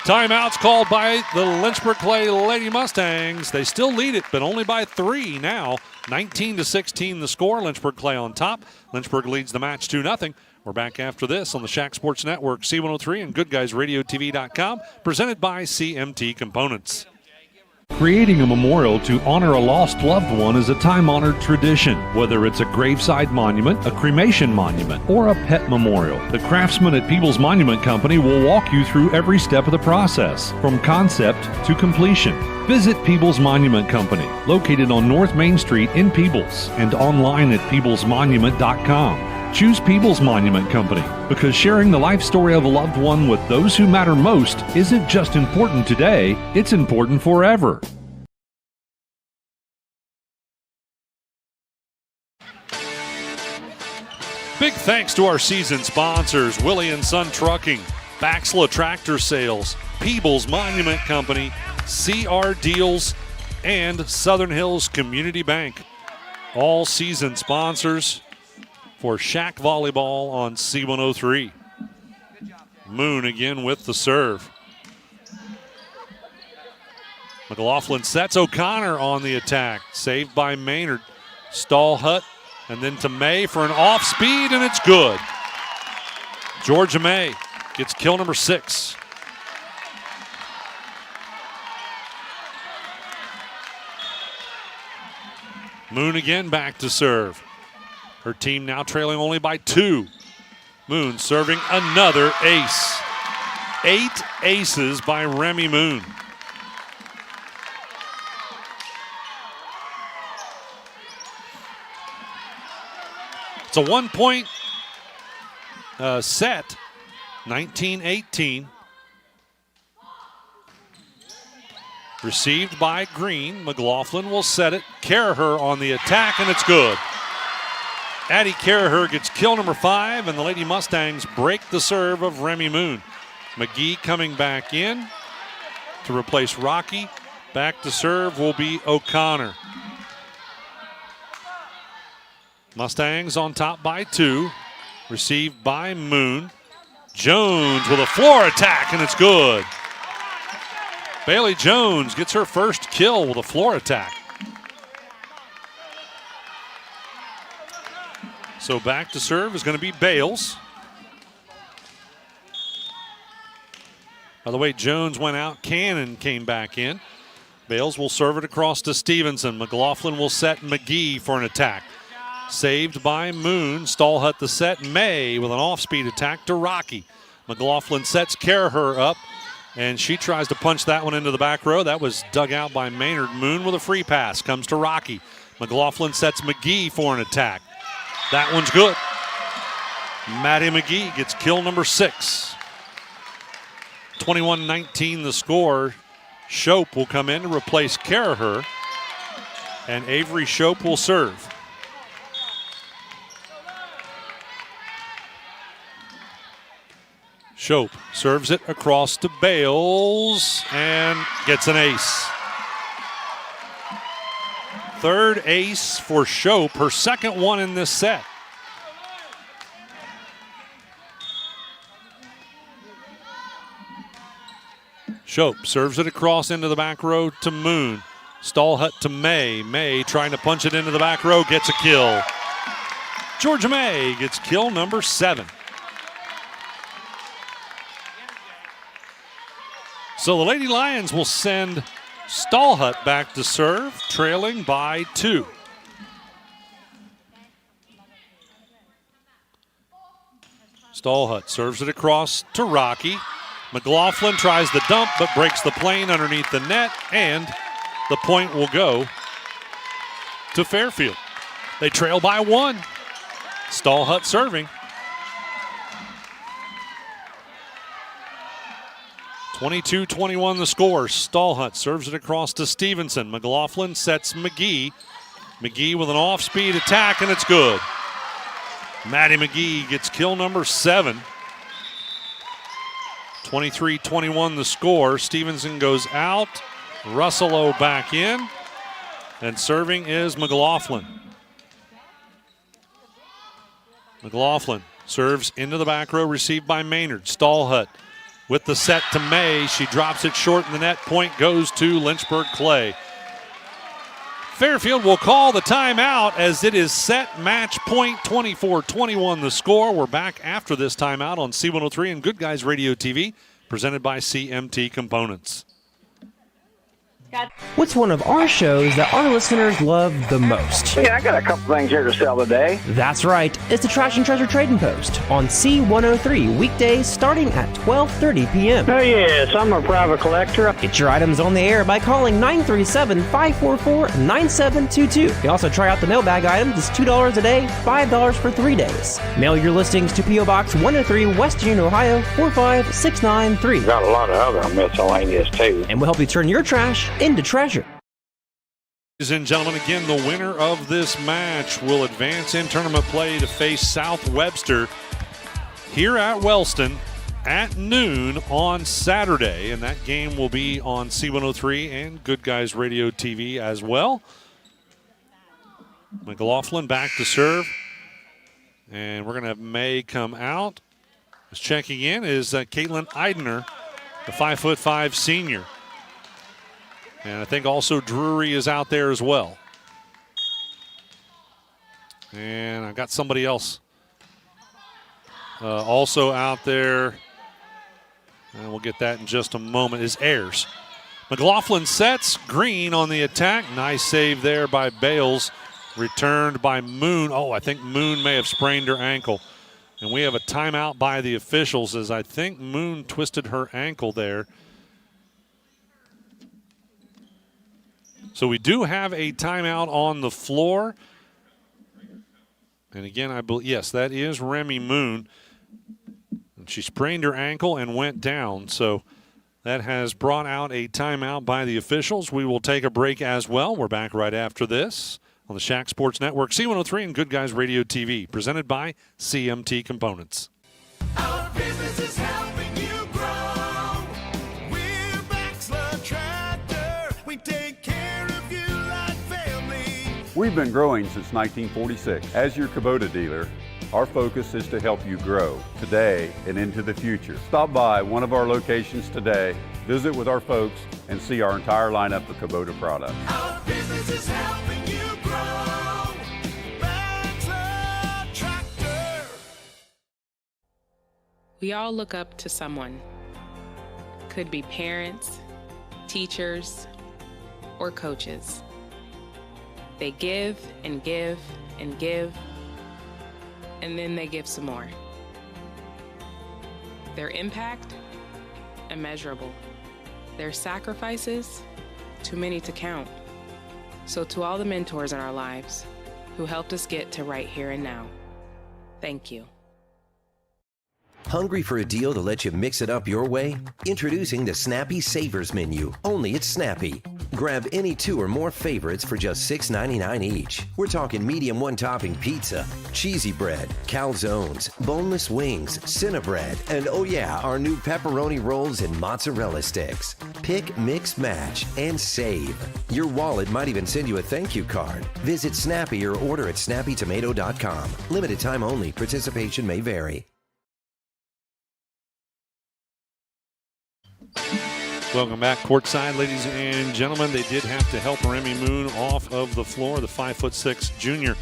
Timeout's called by the Lynchburg Clay Lady Mustangs. They still lead it, but only by 3 now. 19-16 the score. Lynchburg Clay on top. Lynchburg leads the match 2-0. We're back after this on the Shack Sports Network, C103 and GoodGuysRadioTV.com, presented by CMT Components. Creating a memorial to honor a lost loved one is a time-honored tradition. Whether it's a graveside monument, a cremation monument, or a pet memorial, the craftsmen at People's Monument Company will walk you through every step of the process, from concept to completion. Visit Peebles Monument Company, located on North Main Street in Peebles, and online at peeblesmonument.com. Choose Peebles Monument Company because sharing the life story of a loved one with those who matter most isn't just important today, it's important forever. Big thanks to our season sponsors, Willie & Son Trucking, Baxla Tractor Sales, Peebles Monument Company, CR Deals, and Southern Hills Community Bank. All season sponsors for Shack Volleyball on C103. Moon again with the serve. McLaughlin sets O'Connor on the attack. Saved by Maynard. Stallhut, and then to May for an off speed, and it's good. Georgia May gets kill number 6. Moon again back to serve. Her team now trailing only by 2. Moon serving another ace. 8 aces by Remy Moon. It's a 1-point set, 19-18. Received by Green. McLaughlin will set it. Caraher on the attack, and it's good. Addie Caraher gets kill number 5, and the Lady Mustangs break the serve of Remy Moon. McGee coming back in to replace Rocky. Back to serve will be O'Connor. Mustangs on top by 2. Received by Moon. Jones with a floor attack, and it's good. Bailey Jones gets her first kill with a floor attack. So back to serve is going to be Bales. By the way, Jones went out. Cannon came back in. Bales will serve it across to Stevenson. McLaughlin will set McGee for an attack. Saved by Moon. Stallhut the set. May with an off-speed attack to Rocky. McLaughlin sets Caraher up, and she tries to punch that one into the back row. That was dug out by Maynard. Moon with a free pass. Comes to Rocky. McLaughlin sets McGee for an attack. That one's good. Maddie McGee gets kill number 6. 21-19 the score. Shope will come in to replace Caraher, and Avery Shope will serve. Shope serves it across to Bales and gets an ace. Third ace for Shope, her second one in this set. Shope serves it across into the back row to Moon. Stallhut to May. May trying to punch it into the back row, gets a kill. Georgia May gets kill number 7. So the Lady Lions will send Stallhut back to serve, trailing by 2. Stallhut serves it across to Rocky. McLaughlin tries the dump but breaks the plane underneath the net, and the point will go to Fairfield. They trail by 1. Stallhut serving. 22-21 the score. Stallhut serves it across to Stevenson. McLaughlin sets McGee. McGee with an off-speed attack, and it's good. Maddie McGee gets kill number 7. 23-21 the score. Stevenson goes out. Russello back in. And serving is McLaughlin. McLaughlin serves into the back row, received by Maynard. Stallhut with the set to May. She drops it short in the net. Point goes to Lynchburg Clay. Fairfield will call the timeout as it is set match point. 24-21 the score. We're back after this timeout on C103 and Good Guys Radio TV, presented by CMT Components. What's one of our shows that our listeners love the most? Yeah, I got a couple things here to sell today. That's right. It's the Trash and Treasure Trading Post on C103 weekdays starting at 12:30 p.m. Oh, yes, I'm a private collector. Get your items on the air by calling 937-544-9722. You can also try out the mailbag items. It's $2 a day, $5 for 3 days. Mail your listings to P.O. Box 103, West Union, Ohio 45693. Got a lot of other miscellaneous, too. And we'll help you turn your trash into treasure. Ladies and gentlemen, again, the winner of this match will advance in tournament play to face South Webster here at Wellston at noon on Saturday. And that game will be on C103 and Good Guys Radio TV as well. McLaughlin back to serve. And we're going to have May come out. Just checking in is Caitlin Eidner, the 5'5" senior. And I think also Drury is out there as well. And I got somebody else also out there. And we'll get that in just a moment, is Ayers. McLaughlin sets. Green on the attack. Nice save there by Bales. Returned by Moon. Oh, I think Moon may have sprained her ankle. And we have a timeout by the officials as I think Moon twisted her ankle there. So we do have a timeout on the floor. And again, I believe, yes, that is Remy Moon. And she sprained her ankle and went down. So that has brought out a timeout by the officials. We will take a break as well. We're back right after this on the Shack Sports Network, C103 and Good Guys Radio TV, presented by CMT Components. Our business is helping you grow. We're Baxler Tractor. We take care of you like family. We've been growing since 1946. As your Kubota dealer, our focus is to help you grow today and into the future. Stop by one of our locations today, visit with our folks, and see our entire lineup of Kubota products. Our business is helping you grow. Baxler Tractor. We all look up to someone. Could be parents, teachers, or coaches. They give and give and give, and then they give some more. Their impact, immeasurable. Their sacrifices, too many to count. So to all the mentors in our lives who helped us get to right here and now, thank you. Hungry for a deal to let you mix it up your way? Introducing the Snappy Savers Menu, only at Snappy. Grab any 2 or more favorites for just $6.99 each. We're talking medium one-topping pizza, cheesy bread, calzones, boneless wings, Cinnabread, and oh yeah, our new pepperoni rolls and mozzarella sticks. Pick, mix, match, and save. Your wallet might even send you a thank you card. Visit Snappy or order at snappytomato.com. Limited time only. Participation may vary. Welcome back courtside, ladies and gentlemen. They did have to help Remy Moon off of the floor, the 5'6" junior,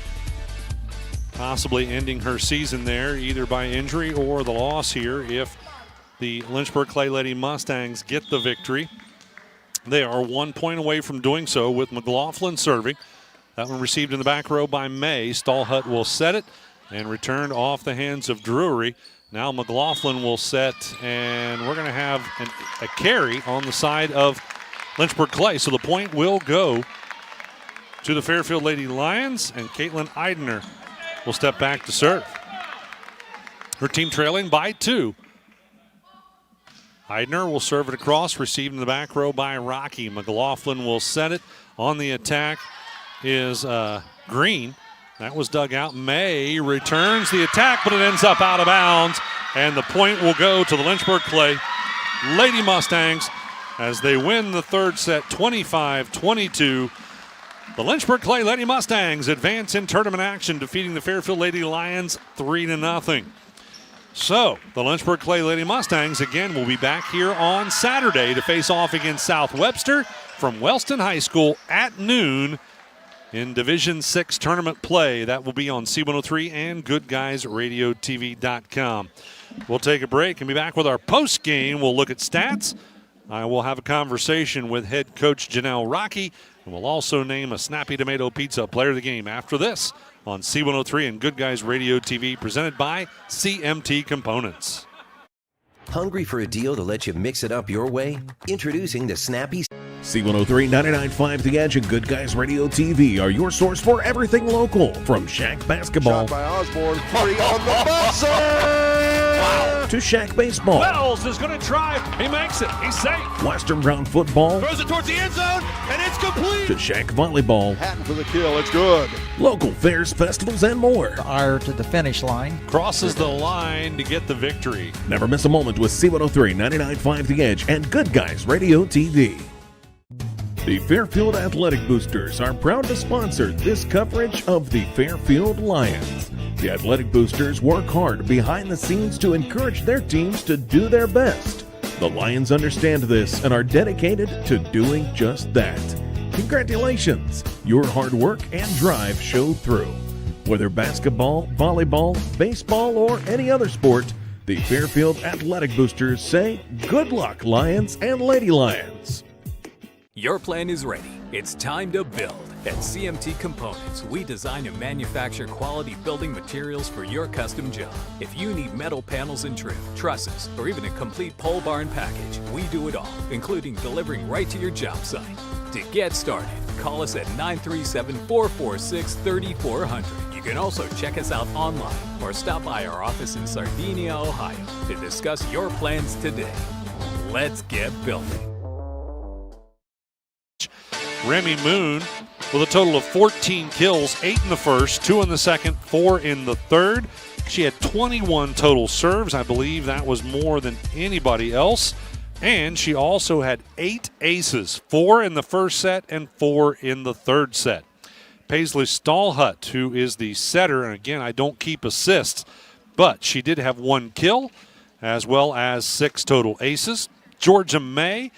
possibly ending her season there either by injury or the loss here if the Lynchburg Clay Lady Mustangs get the victory. They are 1 point away from doing so with McLaughlin serving. That one received in the back row by May. Stallhut will set it and returned off the hands of Drury. Now McLaughlin will set, and we're going to have a carry on the side of Lynchburg Clay. So the point will go to the Fairfield Lady Lions, and Caitlin Eidner will step back to serve. Her team trailing by 2. Eidner will serve it across, received in the back row by Rocky. McLaughlin will set it. On the attack is Green. That was dug out. May returns the attack, but it ends up out of bounds. And the point will go to the Lynchburg Clay Lady Mustangs as they win the third set 25-22. The Lynchburg Clay Lady Mustangs advance in tournament action, defeating the Fairfield Lady Lions 3-0. So the Lynchburg Clay Lady Mustangs again will be back here on Saturday to face off against South Webster from Wellston High School at noon in Division 6 tournament play. That will be on C103 and GoodGuysRadioTV.com. We'll take a break and be back with our post game. We'll look at stats, I will have a conversation with head coach Janelle Rocky, and we'll also name a Snappy Tomato Pizza player of the game after this on C103 and Good Guys Radio TV, presented by CMT Components. Hungry for a deal to let you mix it up your way? Introducing the Snappy C103, 99.5 The Edge, and Good Guys Radio TV are your source for everything local. From Shack Basketball Shot by Osborne, 3 on the buzzer! to Shack Baseball, Wells is going to try. He makes it. He's safe. Western Brown Football, Throws it towards the end zone, and it's complete. to Shack Volleyball, Hatton for the kill, it's good. local fairs, festivals, and more. Ire to the finish line. Crosses the line to get the victory. Never miss a moment with C103, 99.5 The Edge, and Good Guys Radio TV. The Fairfield Athletic Boosters are proud to sponsor this coverage of the Fairfield Lions. The Athletic Boosters work hard behind the scenes to encourage their teams to do their best. The Lions understand this and are dedicated to doing just that. Congratulations! Your hard work and drive show through. Whether basketball, volleyball, baseball, or any other sport, the Fairfield Athletic Boosters say, good luck, Lions and Lady Lions. Your plan is ready. It's time to build. At CMT Components, we design and manufacture quality building materials for your custom job. If you need metal panels and trim, trusses, or even a complete pole barn package, we do it all, including delivering right to your job site. To get started, call us at 937-446-3400. You can also check us out online or stop by our office in Sardinia, Ohio to discuss your plans today. Let's get building. Remy Moon with a total of 14 kills, 8 in the first, 2 in the second, 4 in the third. She had 21 total serves. I believe that was more than anybody else. And she also had 8 aces, 4 in the first set and 4 in the third set. Paisley Stallhut, who is the setter, and again, I don't keep assists, but she did have 1 kill as well as 6 total aces. Georgia May,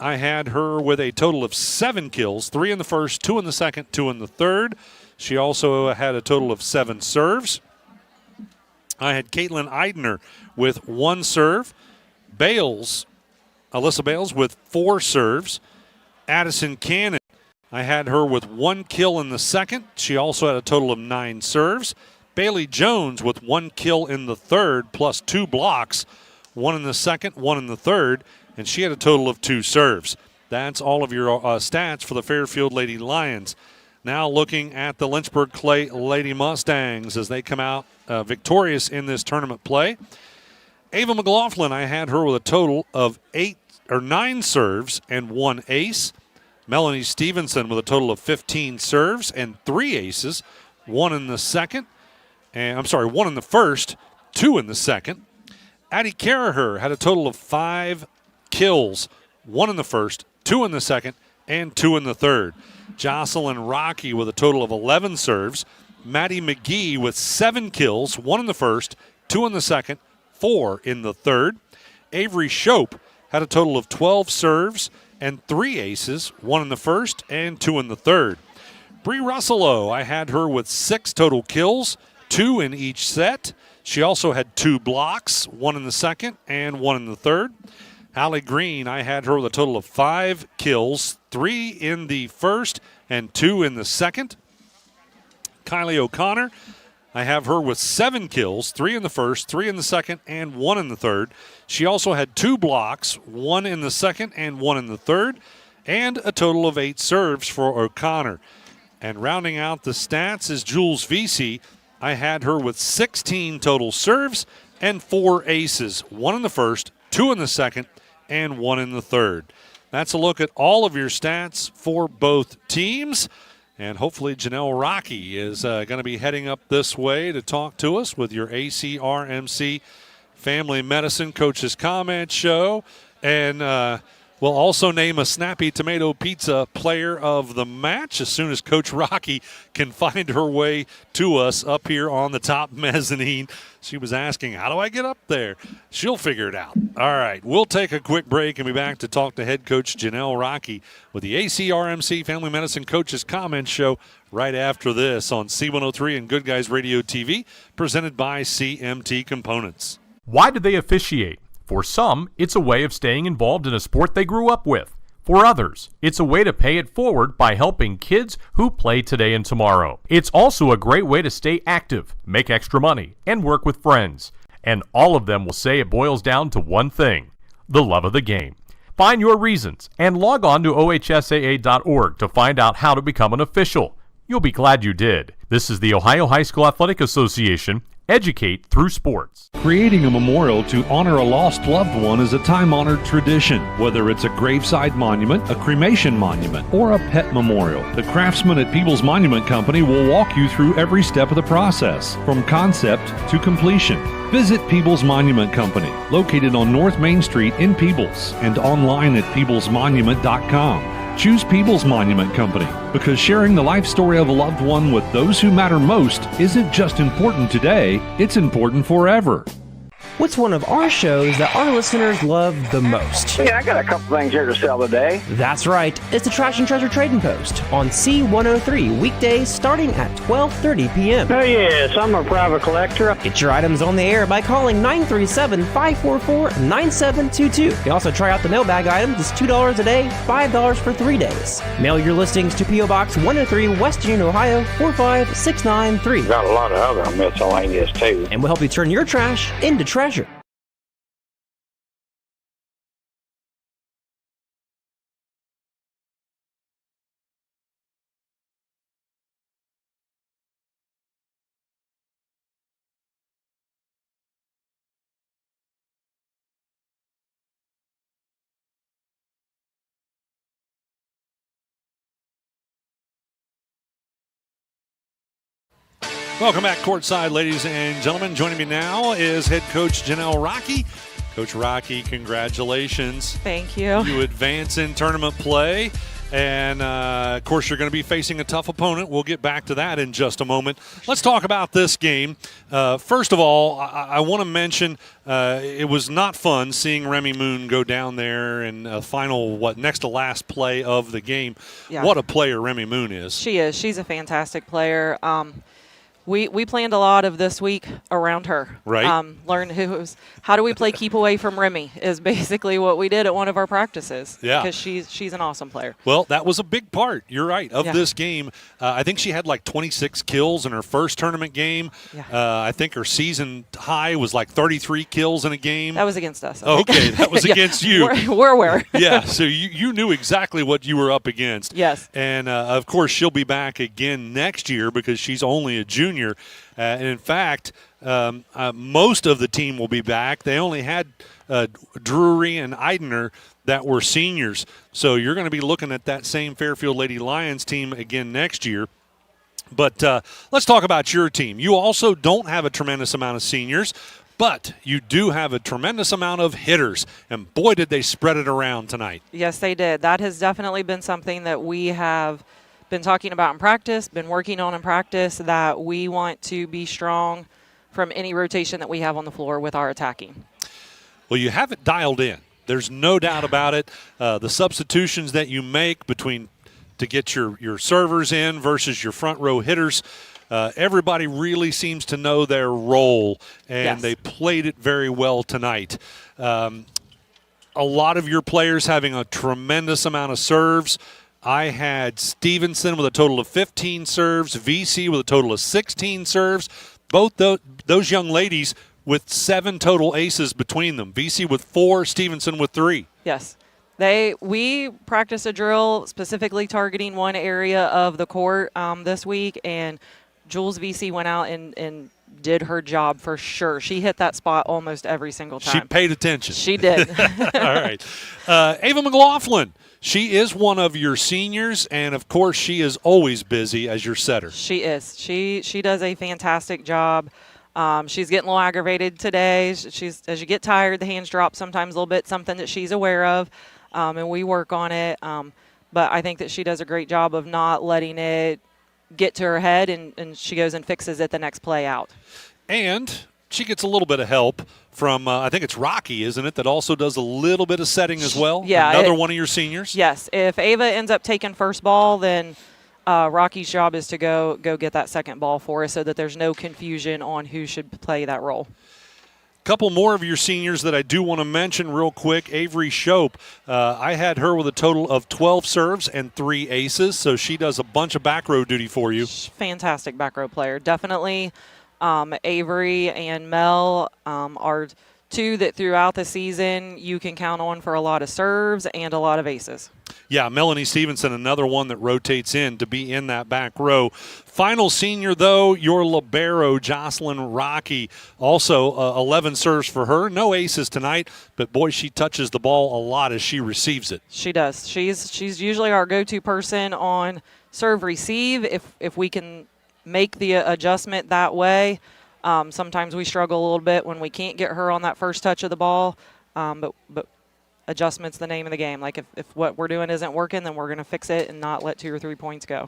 I had her with a total of 7 kills, 3 in the first, 2 in the second, 2 in the third. She also had a total of 7 serves. I had Caitlin Eidner with 1 serve. Alyssa Bales with 4 serves. Addison Cannon, I had her with 1 kill in the second. She also had a total of 9 serves. Bailey Jones with 1 kill in the third plus 2 blocks, 1 in the second, 1 in the third, and she had a total of 2 serves. That's all of your stats for the Fairfield Lady Lions. Now looking at the Lynchburg Clay Lady Mustangs as they come out victorious in this tournament play. Ava McLaughlin, I had her with a total of 9 serves and 1 ace. Melanie Stevenson with a total of 15 serves and 3 aces, 1 in the second, and 1 in the first, 2 in the second. Addie Carraher had a total of 5 kills, 1 in the first, 2 in the second, and 2 in the third. Jocelyn Rocky with a total of 11 serves. Maddie McGee with 7 kills, 1 in the first, 2 in the second, 4 in the third. Avery Shope had a total of 12 serves and 3 aces, 1 in the first and 2 in the third. Bree Russello, I had her with 6 total kills, 2 in each set. She also had 2 blocks, 1 in the second and 1 in the third. Allie Green, I had her with a total of 5 kills, 3 in the first and 2 in the second. Kylie O'Connor, I have her with 7 kills, 3 in the first, 3 in the second, and 1 in the third. She also had 2 blocks, 1 in the second and 1 in the third, and a total of 8 serves for O'Connor. And rounding out the stats is Jules Vesey. I had her with 16 total serves and 4 aces, 1 in the first, 2 in the second, and 1 in the third. That's a look at all of your stats for both teams. And hopefully Janelle Rocky is going to be heading up this way to talk to us with your ACRMC Family Medicine Coaches Comment Show. And we'll also name a Snappy Tomato Pizza player of the match as soon as Coach Rocky can find her way to us up here on the top mezzanine. She was asking, how do I get up there? She'll figure it out. All right, we'll take a quick break and be back to talk to head coach Janelle Rocky with the ACRMC Family Medicine Coaches Comment Show right after this on C103 and Good Guys Radio TV, presented by CMT Components. Why do they officiate? For some, it's a way of staying involved in a sport they grew up with. For others, it's a way to pay it forward by helping kids who play today and tomorrow. It's also a great way to stay active, make extra money, and work with friends. And all of them will say it boils down to one thing: the love of the game. Find your reasons and log on to ohsaa.org to find out how to become an official. You'll be glad you did. This is the Ohio High School Athletic Association. Educate through sports. Creating a memorial to honor a lost loved one is a time-honored tradition. Whether it's a graveside monument, a cremation monument, or a pet memorial, the craftsmen at People's Monument Company will walk you through every step of the process, from concept to completion. Visit People's Monument Company, located on North Main Street in Peebles, and online at peoplesmonument.com. Choose People's Monument Company because sharing the life story of a loved one with those who matter most isn't just important today, it's important forever. What's one of our shows that our listeners love the most? Yeah, I got a couple things here to sell today. That's right. It's the Trash and Treasure Trading Post on C103 weekdays starting at 12:30 p.m. Oh, yes, I'm a private collector. Get your items on the air by calling 937-544-9722. You can also try out the mailbag items. It's $2 a day, $5 for 3 days. Mail your listings to P.O. Box 103, West Union, Ohio, 45693. Got a lot of other miscellaneous, too. And we'll help you turn your trash into treasure. Welcome back courtside, ladies and gentlemen. Joining me now is head coach Janelle Rocky. Coach Rocky, congratulations. Thank you. You advance in tournament play. And, of course, you're going to be facing a tough opponent. We'll get back to that in just a moment. Let's talk about this game. First of all, I want to mention it was not fun seeing Remy Moon go down there in final, next to last play of the game. Yeah. What a player Remy Moon is. She is. She's a fantastic player. We planned a lot of this week around her. Right. How do we play keep away from Remy is basically what we did at one of our practices. Yeah. Because she's an awesome player. Well, that was a big part, you're right, of Yeah. this game. I think she had like 26 kills in her first tournament game. Yeah. I think her season high was like 33 kills in a game. That was against us. Okay, that was Yeah. against you. We're aware. Yeah, so you knew exactly what you were up against. Yes. And, of course, she'll be back again next year because she's only a junior. And, in fact, most of the team will be back. They only had Drury and Eidener that were seniors. So you're going to be looking at that same Fairfield Lady Lions team again next year. But let's talk about your team. You also don't have a tremendous amount of seniors, but you do have a tremendous amount of hitters. And, boy, did they spread it around tonight. Yes, they did. That has definitely been something that we have been talking about in practice, been working on in practice, that we want to be strong from any rotation that we have on the floor with our attacking. Well, you have it dialed in. There's no doubt about it. The substitutions that you make to get your servers in versus your front row hitters, everybody really seems to know their role, and Yes. they played it very well tonight. A lot of your players having a tremendous amount of serves. I had Stevenson with a total of 15 serves, VC with a total of 16 serves. Both those young ladies with 7 total aces between them. VC with 4, Stevenson with 3. Yes. We practiced a drill specifically targeting one area of the court this week, and Jules VC went out and did her job for sure. She hit that spot almost every single time. She paid attention. She did. All right. Ava McLaughlin, she is one of your seniors, and, of course, she is always busy as your setter. She is. She does a fantastic job. She's getting a little aggravated today. She's as you get tired, the hands drop sometimes a little bit, something that she's aware of, and we work on it. But I think that she does a great job of not letting it get to her head, and she goes and fixes it the next play out. And she gets a little bit of help from, I think it's Rocky, isn't it, that also does a little bit of setting as well? Yeah. Another one of your seniors? Yes. If Ava ends up taking first ball, then Rocky's job is to go get that second ball for us so that there's no confusion on who should play that role. couple more of your seniors that I do want to mention real quick. Avery Shope, I had her with a total of 12 serves and 3 aces, so she does a bunch of back row duty for you. Fantastic back row player. Definitely Avery and Mel are two that throughout the season you can count on for a lot of serves and a lot of aces. Yeah, Melanie Stevenson, another one that rotates in to be in that back row. Final senior, though, your libero, Jocelyn Rocky. Also 11 serves for her. No aces tonight, but, boy, she touches the ball a lot as she receives it. She does. She's usually our go-to person on serve receive if we can make the adjustment that way. Sometimes we struggle a little bit when we can't get her on that first touch of the ball, but adjustment's the name of the game. Like if what we're doing isn't working, then we're going to fix it and not let 2 or 3 points go.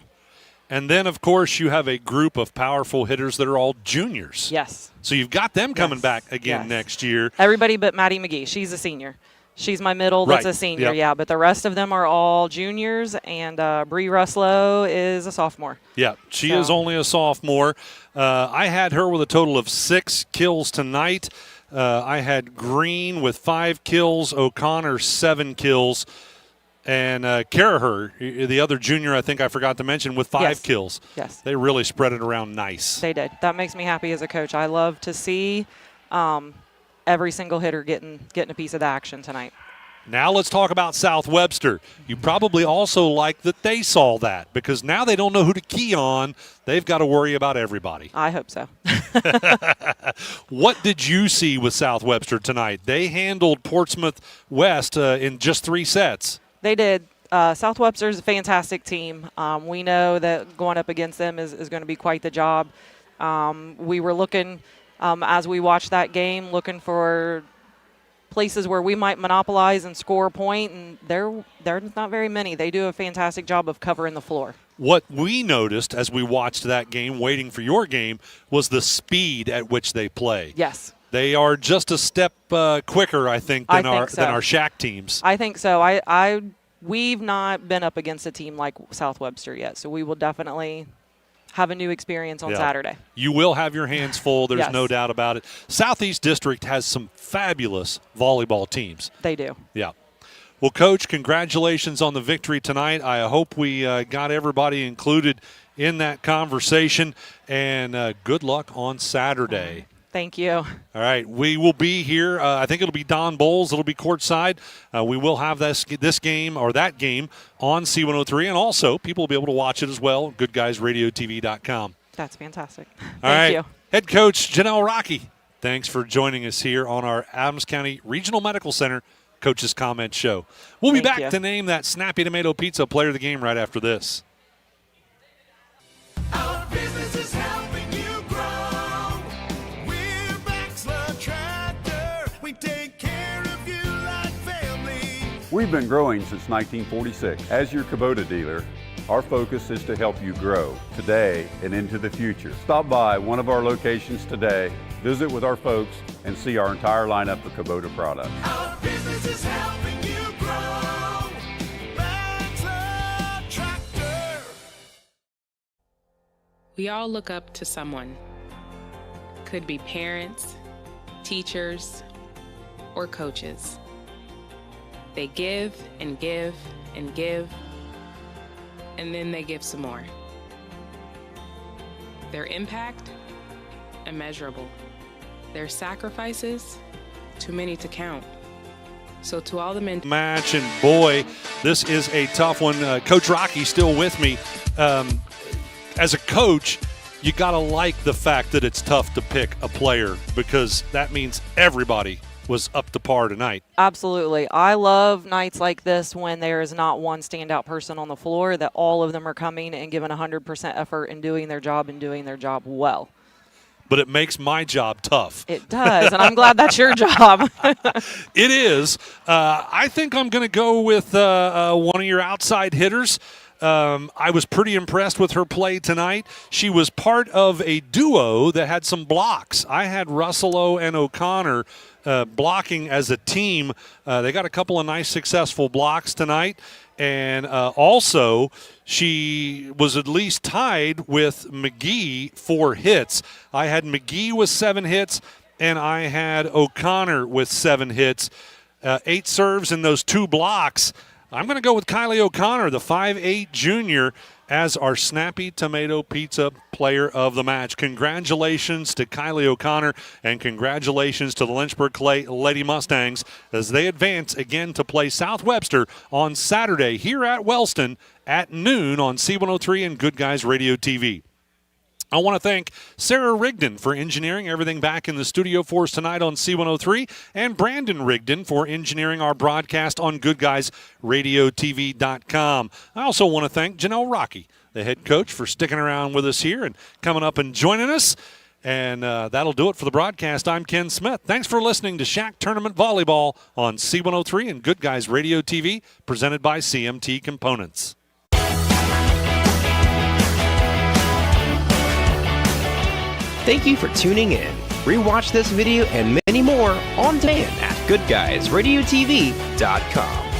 And then, of course, you have a group of powerful hitters that are all juniors. Yes. So you've got them coming back again next year. Everybody but Maddie McGee. She's a senior. She's my middle that's a senior, Yep. yeah. But the rest of them are all juniors, and Bree Ruslow is a sophomore. Yeah, she is only a sophomore. I had her with a total of 6 kills tonight. I had Green with 5 kills, O'Connor 7 kills, and Caraher, the other junior I think I forgot to mention, with 5 kills. Yes. They really spread it around nice. They did. That makes me happy as a coach. I love to see every single hitter getting a piece of the action tonight. Now let's talk about South Webster. You probably also like that they saw that, because now they don't know who to key on. They've got to worry about everybody. I hope so. What did you see with South Webster tonight? They handled Portsmouth West in just 3 sets. They did. South Webster's a fantastic team. We know that going up against them is going to be quite the job. We were looking, as we watched that game, looking for places where we might monopolize and score a point, and there's not very many. They do a fantastic job of covering the floor. What we noticed as we watched that game, waiting for your game, was the speed at which they play. Yes. They are just a step quicker, I think, than our Shack teams. I think so. We've not been up against a team like South Webster yet, so we will definitely have a new experience on Saturday. You will have your hands full. There's Yes. no doubt about it. Southeast District has some fabulous volleyball teams. They do. Yeah. Well, Coach, congratulations on the victory tonight. I hope we got everybody included in that conversation, and good luck on Saturday. Thank you. All right, we will be here. I think it'll be Don Bowles. It'll be courtside. We will have this game or that game on C103, and also people will be able to watch it as well. GoodGuysRadioTV.com. That's fantastic. Thank you. Head Coach Janelle Rocky, thanks for joining us here on our Adams County Regional Medical Center Coach's Comment Show. We'll be Thank back you. to name that Snappy Tomato Pizza player of the game right after this. Our business is helping you grow. We're Baxler Tractor. We take care of you like family. We've been growing since 1946. As your Kubota dealer, our focus is to help you grow today and into the future. Stop by one of our locations today, visit with our folks, and see our entire lineup of Kubota products. Our business is helping you grow. Baxler Tractor. We all look up to someone. Could be parents, teachers, or coaches. They give and give and give, and then they give some more. Their impact, immeasurable. Their sacrifices, too many to count. So to all the men Match, and boy, this is a tough one. Coach Rocky still with me. As a coach, you got to like the fact that it's tough to pick a player, because that means everybody was up to par tonight. Absolutely. I love nights like this when there is not one standout person on the floor, that all of them are coming and giving 100% effort and doing their job well. But it makes my job tough. It does, and I'm glad that's your job. It is. I think I'm going to go with one of your outside hitters. I was pretty impressed with her play tonight. She was part of a duo that had some blocks. I had Russello and O'Connor blocking as a team. They got a couple of nice, successful blocks tonight. And also, she was at least tied with McGee for hits. I had McGee with 7 hits, and I had O'Connor with 7 hits, 8 serves in those 2 blocks. I'm going to go with Kylie O'Connor, the 5'8 junior, as our Snappy Tomato Pizza Player of the Match. Congratulations to Kylie O'Connor, and congratulations to the Lynchburg Clay Lady Mustangs as they advance again to play South Webster on Saturday here at Wellston at noon on C103 and Good Guys Radio TV. I want to thank Sarah Rigdon for engineering everything back in the studio for us tonight on C103, and Brandon Rigdon for engineering our broadcast on GoodGuysRadioTV.com. I also want to thank Janelle Rocky, the head coach, for sticking around with us here and coming up and joining us. And that'll do it for the broadcast. I'm Ken Smith. Thanks for listening to Shack Tournament Volleyball on C103 and Good Guys Radio TV, presented by CMT Components. Thank you for tuning in. Rewatch this video and many more on demand at GoodGuysRadioTV.com.